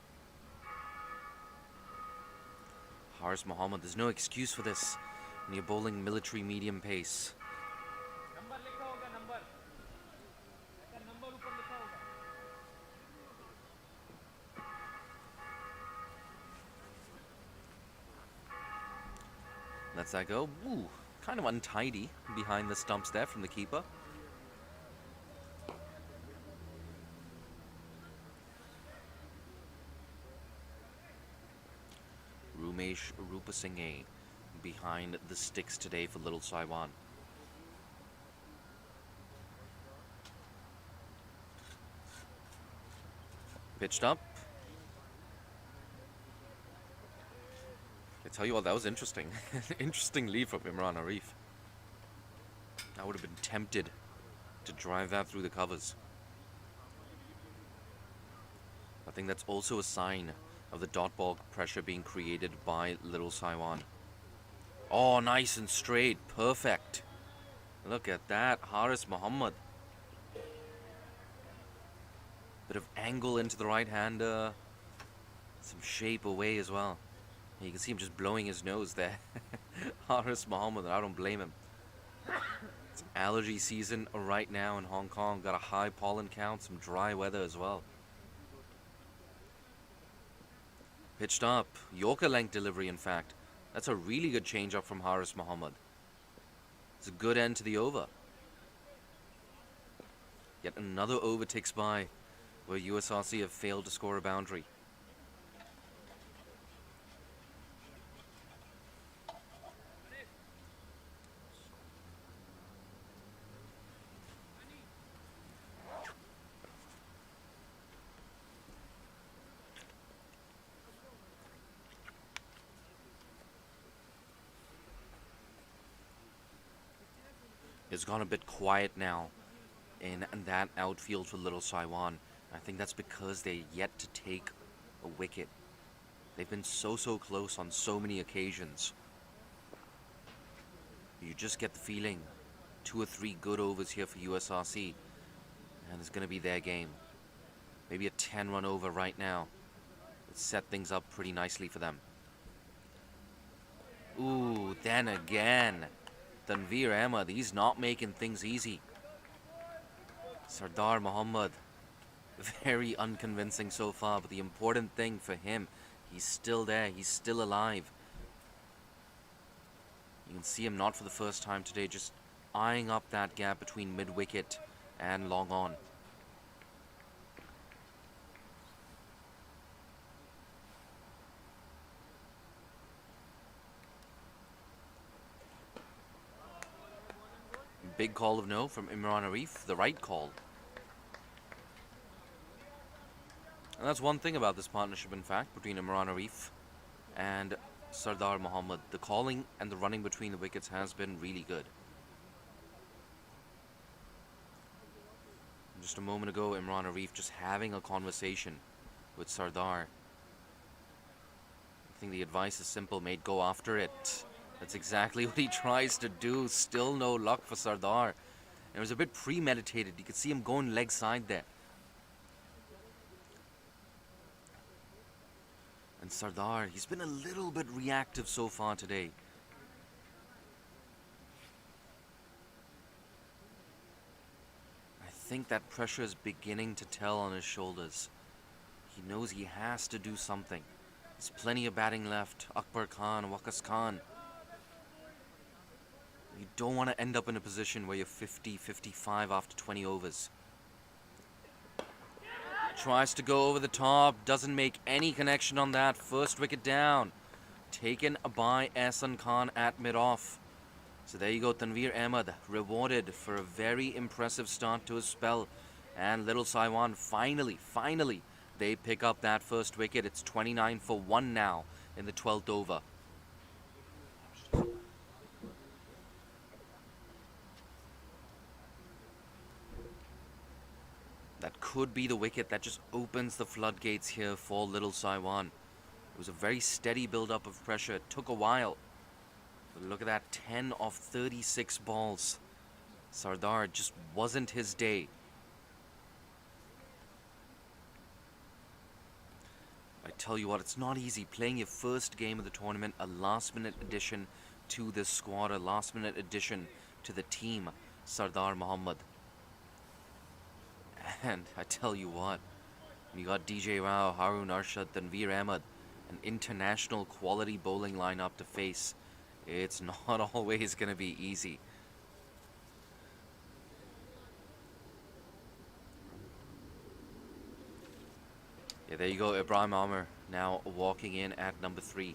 Haris Mohammad, there's no excuse for this when you're bowling military medium pace. Lets that go. Ooh, kind of untidy behind the stumps there from the keeper. Rumesh Rupasinghe behind the sticks today for Little Saiwan. Pitched up. I tell you what, that was interesting. Interesting lead from Imran Arif. I would have been tempted to drive that through the covers. I think that's also a sign of the dot ball pressure being created by Little Saiwan. Oh, nice and straight. Perfect. Look at that. Haris Mohammad. Bit of angle into the right-hander. Some shape away as well. You can see him just blowing his nose there. Haris Mohammad, I don't blame him. It's allergy season right now in Hong Kong. Got a high pollen count, some dry weather as well. Pitched up. Yorker length delivery, in fact. That's a really good change-up from Haris Mohammad. It's a good end to the over. Yet another over ticks by where USRC have failed to score a boundary. It's gone a bit quiet now in that outfield for Little Saiwan. I think that's because they're yet to take a wicket. They've been so close on so many occasions. You just get the feeling 2 or 3 good overs here for USRC, and it's going to be their game. Maybe a 10-run over right now. Let's set things up pretty nicely for them. Ooh, then again. Tanveer Ahmed, he's not making things easy. Sardar Mohammad, very unconvincing so far, but the important thing for him, he's still there, he's still alive. You can see him not for the first time today, just eyeing up that gap between mid-wicket and long on. Big call of no from Imran Arif, the right call. And that's one thing about this partnership, in fact, between Imran Arif and Sardar Mohammad. The calling and the running between the wickets has been really good. Just a moment ago, Imran Arif just having a conversation with Sardar. I think the advice is simple, mate, go after it. That's exactly what he tries to do. Still no luck for Sardar. It was a bit premeditated. You could see him going leg side there. And Sardar, he's been a little bit reactive so far today. I think that pressure is beginning to tell on his shoulders. He knows he has to do something. There's plenty of batting left. Akbar Khan, Waqas Khan. You don't want to end up in a position where you're 50, 55 after 20 overs. Tries to go over the top, doesn't make any connection on that. First wicket down. Taken by Ehsan Khan at mid-off. So there you go, Tanveer Ahmed rewarded for a very impressive start to his spell. And Little Saiwan finally, they pick up that first wicket. It's 29 for 1 now in the 12th over. That could be the wicket that just opens the floodgates here for Little Saiwan. It was a very steady build-up of pressure. It took a while. But look at that, 10 of 36 balls. Sardar just wasn't his day. I tell you what, it's not easy playing your first game of the tournament, a last-minute addition to this squad, a last-minute addition to the team, Sardar Mohammad. And I tell you what, you got DJ Rao, Harun Arshad, Tanveer Ahmed, an international quality bowling lineup to face. It's not always going to be easy. Yeah, there you go, Ibrahim Amir now walking in at number 3.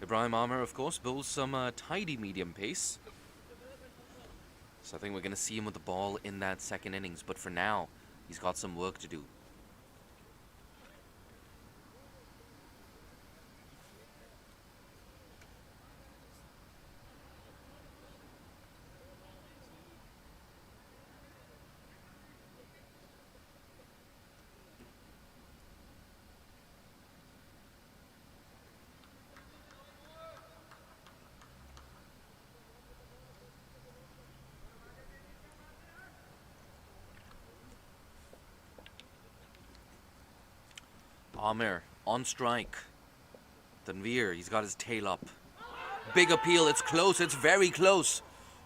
Ibrahim Amir, of course, bowls some tidy medium pace. So I think we're going to see him with the ball in that second innings. But for now, he's got some work to do. Amir on strike. Tanveer, he's got his tail up. Big appeal, it's close, it's very close.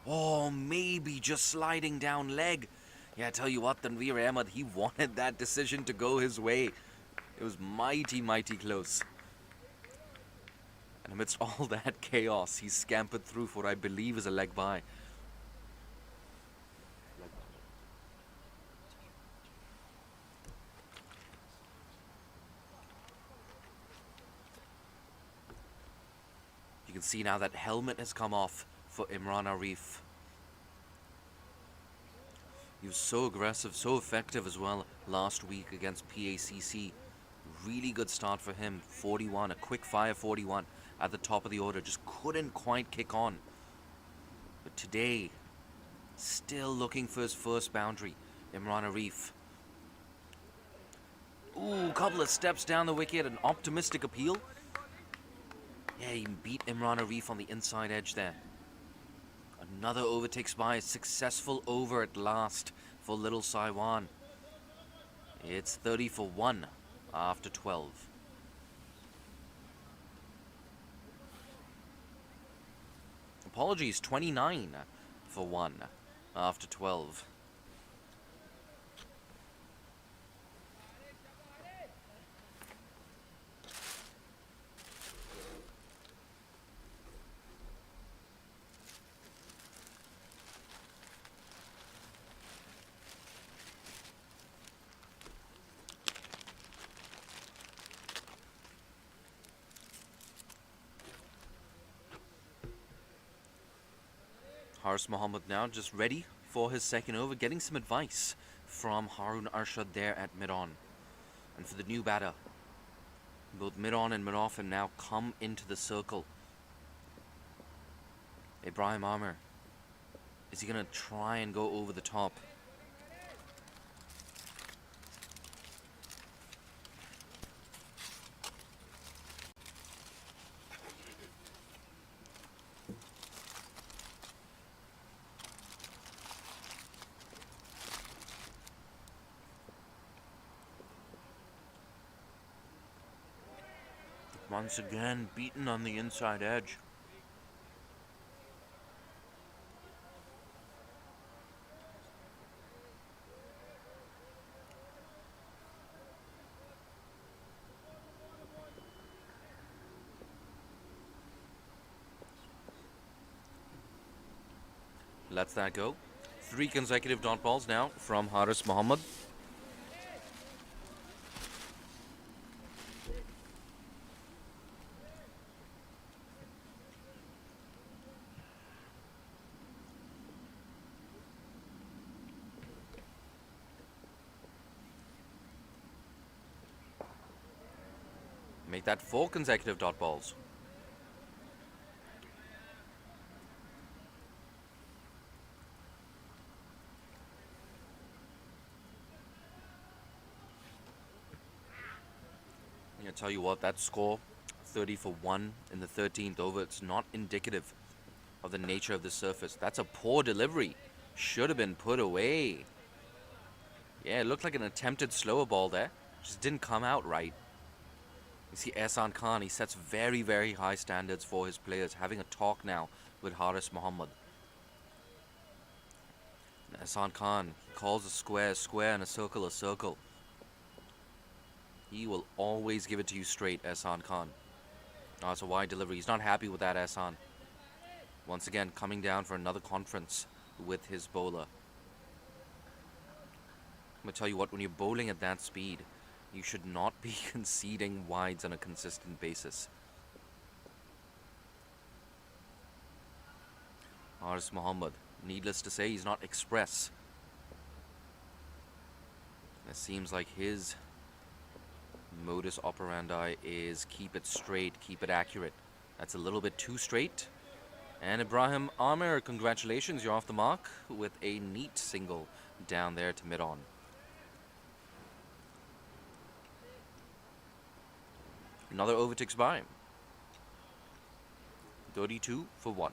Oh, maybe just sliding down leg. Yeah, I tell you what, Tanveer Ahmed, he wanted that decision to go his way. It was mighty close. And amidst all that chaos, he scampered through for what I believe is a leg bye. You can see now that helmet has come off for Imran Arif. He was so aggressive, so effective as well last week against PACC. Really good start for him. 41, a quick fire 41 at the top of the order. Just couldn't quite kick on. But today, still looking for his first boundary. Imran Arif. Ooh, couple of steps down the wicket. An optimistic appeal. Yeah, he beat Imran Arif on the inside edge there. Another over takes by. A successful over at last for Little Saiwan. It's 30 for 1 after 12. Apologies, 29 for 1 after 12. Haris Mohammed now just ready for his second over, getting some advice from Harun Arshad there at mid-on. And for the new batter, both mid-on and mid-off have now come into the circle. Ibrahim Amir, is he going to try and go over the top? Once again, beaten on the inside edge. Lets that go. 3 consecutive dot balls now from Haris Mohammed. Make that 4 consecutive dot balls. I tell you what, that score, 30 for 1 in the 13th over, it's not indicative of the nature of the surface. That's a poor delivery. Should have been put away. Yeah, it looked like an attempted slower ball there. Just didn't come out right. You see Ehsan Khan, he sets very, very high standards for his players, having a talk now with Haris Mohammed. Ehsan Khan calls a square a square and a circle a circle. He will always give it to you straight, Ehsan Khan. Oh, it's a wide delivery. He's not happy with that, Ehsan. Once again, coming down for another conference with his bowler. I'm going to tell you what, when you're bowling at that speed, you should not be conceding wides on a consistent basis. Haris Mohammed, needless to say, he's not express. It seems like his modus operandi is keep it straight, keep it accurate. That's a little bit too straight. And Ibrahim Amir, congratulations, you're off the mark with a neat single down there to mid-on. Another over ticks by. 32 for 1.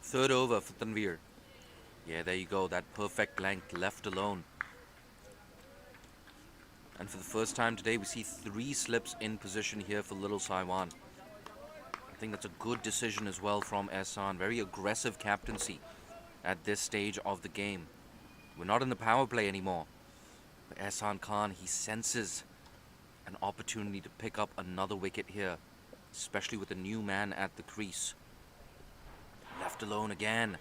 Third over for Tanveer. Yeah, there you go. That perfect length left alone. And for the first time today, we see 3 slips in position here for Little Saiwan. I think that's a good decision as well from Ehsan. Very aggressive captaincy at this stage of the game. We're not in the power play anymore. But Ehsan Khan, he senses an opportunity to pick up another wicket here, especially with a new man at the crease. Left alone again.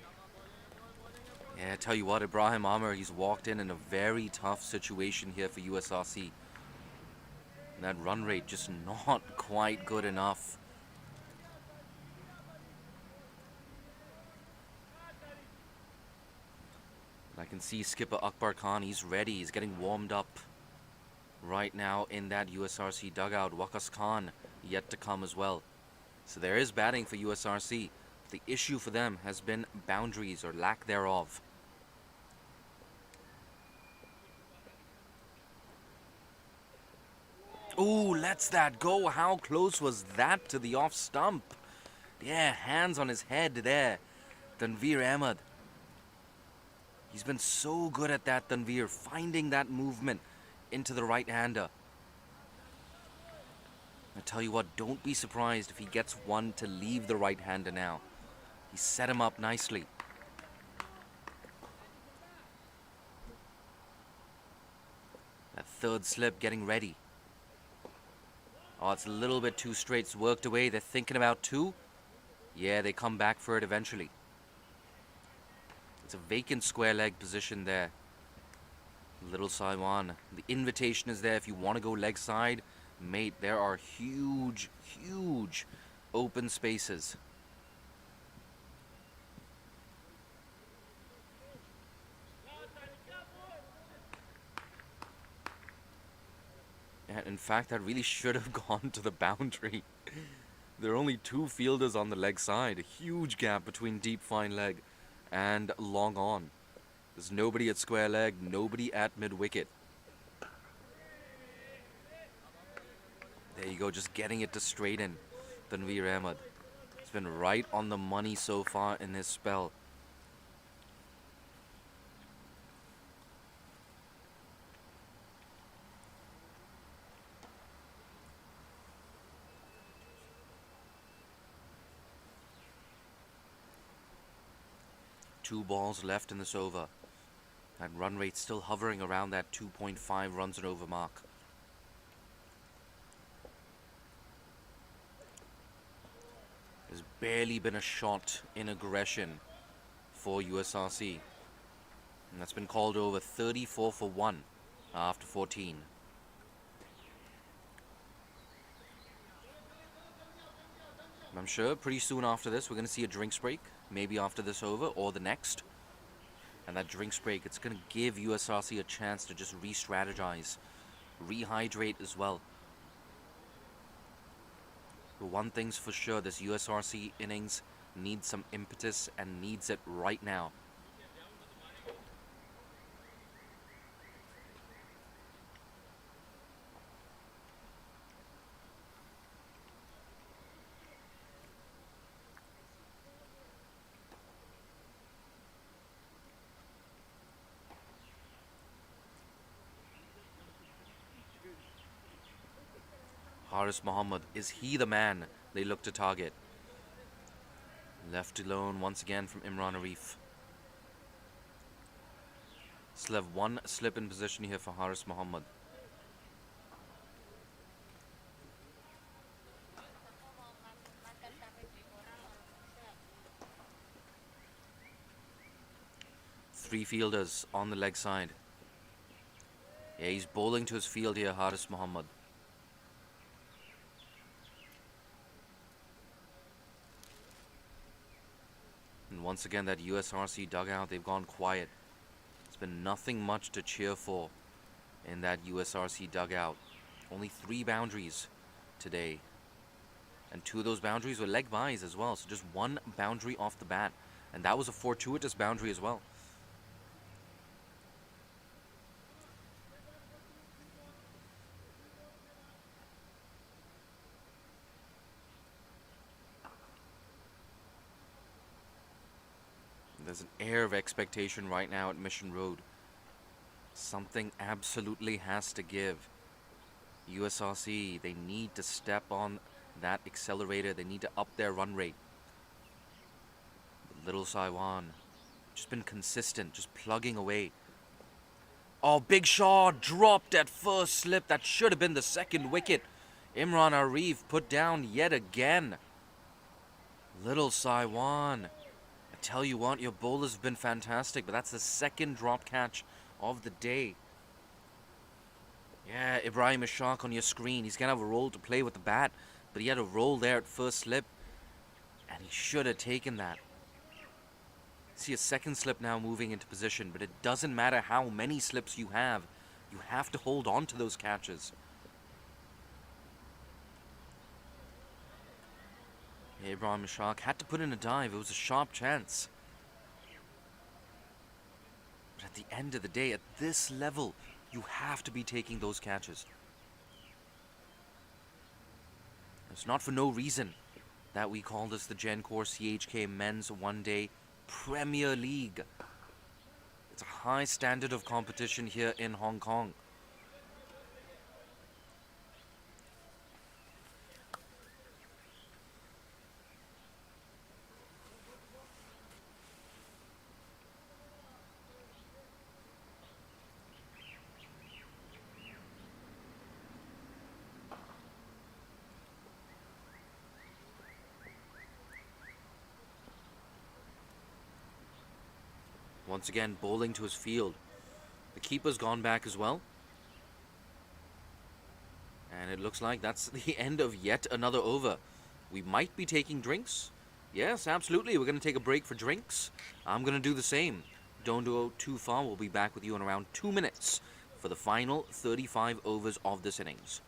Yeah, I tell you what, Ibrahim Amir, he's walked in a very tough situation here for USRC. And that run rate just not quite good enough. I can see skipper Akbar Khan, he's ready, he's getting warmed up right now in that USRC dugout. Waqas Khan yet to come as well. So there is batting for USRC. The issue for them has been boundaries or lack thereof. Ooh, lets that go. How close was that to the off stump? Yeah, hands on his head there. Tanveer Ahmed. He's been so good at that, Tanveer, finding that movement into the right-hander. I tell you what, don't be surprised if he gets one to leave the right-hander now. He set him up nicely. third slip getting ready. Oh, it's a little bit too straight. It's worked away. They're thinking about two. Yeah, they come back for it eventually. It's a vacant square leg position there. Little Saiwan. The invitation is there if you want to go leg side. Mate, there are huge, huge open spaces. And in fact, that really should have gone to the boundary. There are only two fielders on the leg side. A huge gap between deep fine leg and long on. There's nobody at square leg, nobody at mid wicket. There you go, just getting it to straighten. Tanveer Ahmed. It's been right on the money so far in his spell. Two balls left in this over. And run rate still hovering around that 2.5 runs and over mark. There's barely been a shot in aggression for USRC. And that's been called over 34 for 1 after 14. I'm sure pretty soon after this we're going to see a drinks break. Maybe after this over or the next. And that drinks break, it's going to give USRC a chance to just re-strategize. Rehydrate as well. But one thing's for sure, this USRC innings needs some impetus and needs it right now. Haris Mohammed, is he the man they look to target? Left alone once again from Imran Arif. Still have one slip in position here for Haris Mohammed. Three fielders on the leg side. Yeah, he's bowling to his field here, Haris Mohammed. And once again, that USRC dugout, they've gone quiet. There's been nothing much to cheer for in that USRC dugout. Only 3 boundaries today. And 2 of those boundaries were leg byes as well. So just 1 boundary off the bat. And that was a fortuitous boundary as well. There's an air of expectation right now at Mission Road. Something absolutely has to give. USRC, they need to step on that accelerator. They need to up their run rate. But Little Saiwan, just been consistent, just plugging away. Oh, big shot, dropped at first slip. That should have been the second wicket. Imran Arif put down yet again. Little Saiwan. Tell you what, your bowlers have been fantastic, but that's the second drop catch of the day. Yeah, Ibrahim Ishaq on your screen. He's going to have a role to play with the bat, but he had a roll there at first slip, and he should have taken that. See a second slip now moving into position, but it doesn't matter how many slips you have to hold on to those catches. Ibrahim Ishaq had to put in a dive. It was a sharp chance. But at the end of the day, at this level, you have to be taking those catches. It's not for no reason that we call this the Gencor CHK Men's One-Day Premier League. It's a high standard of competition here in Hong Kong. Once again, bowling to his field. The keeper's gone back as well. And it looks like that's the end of yet another over. We might be taking drinks. Yes, absolutely. We're going to take a break for drinks. I'm going to do the same. Don't go too far. We'll be back with you in around 2 minutes for the final 35 overs of this innings.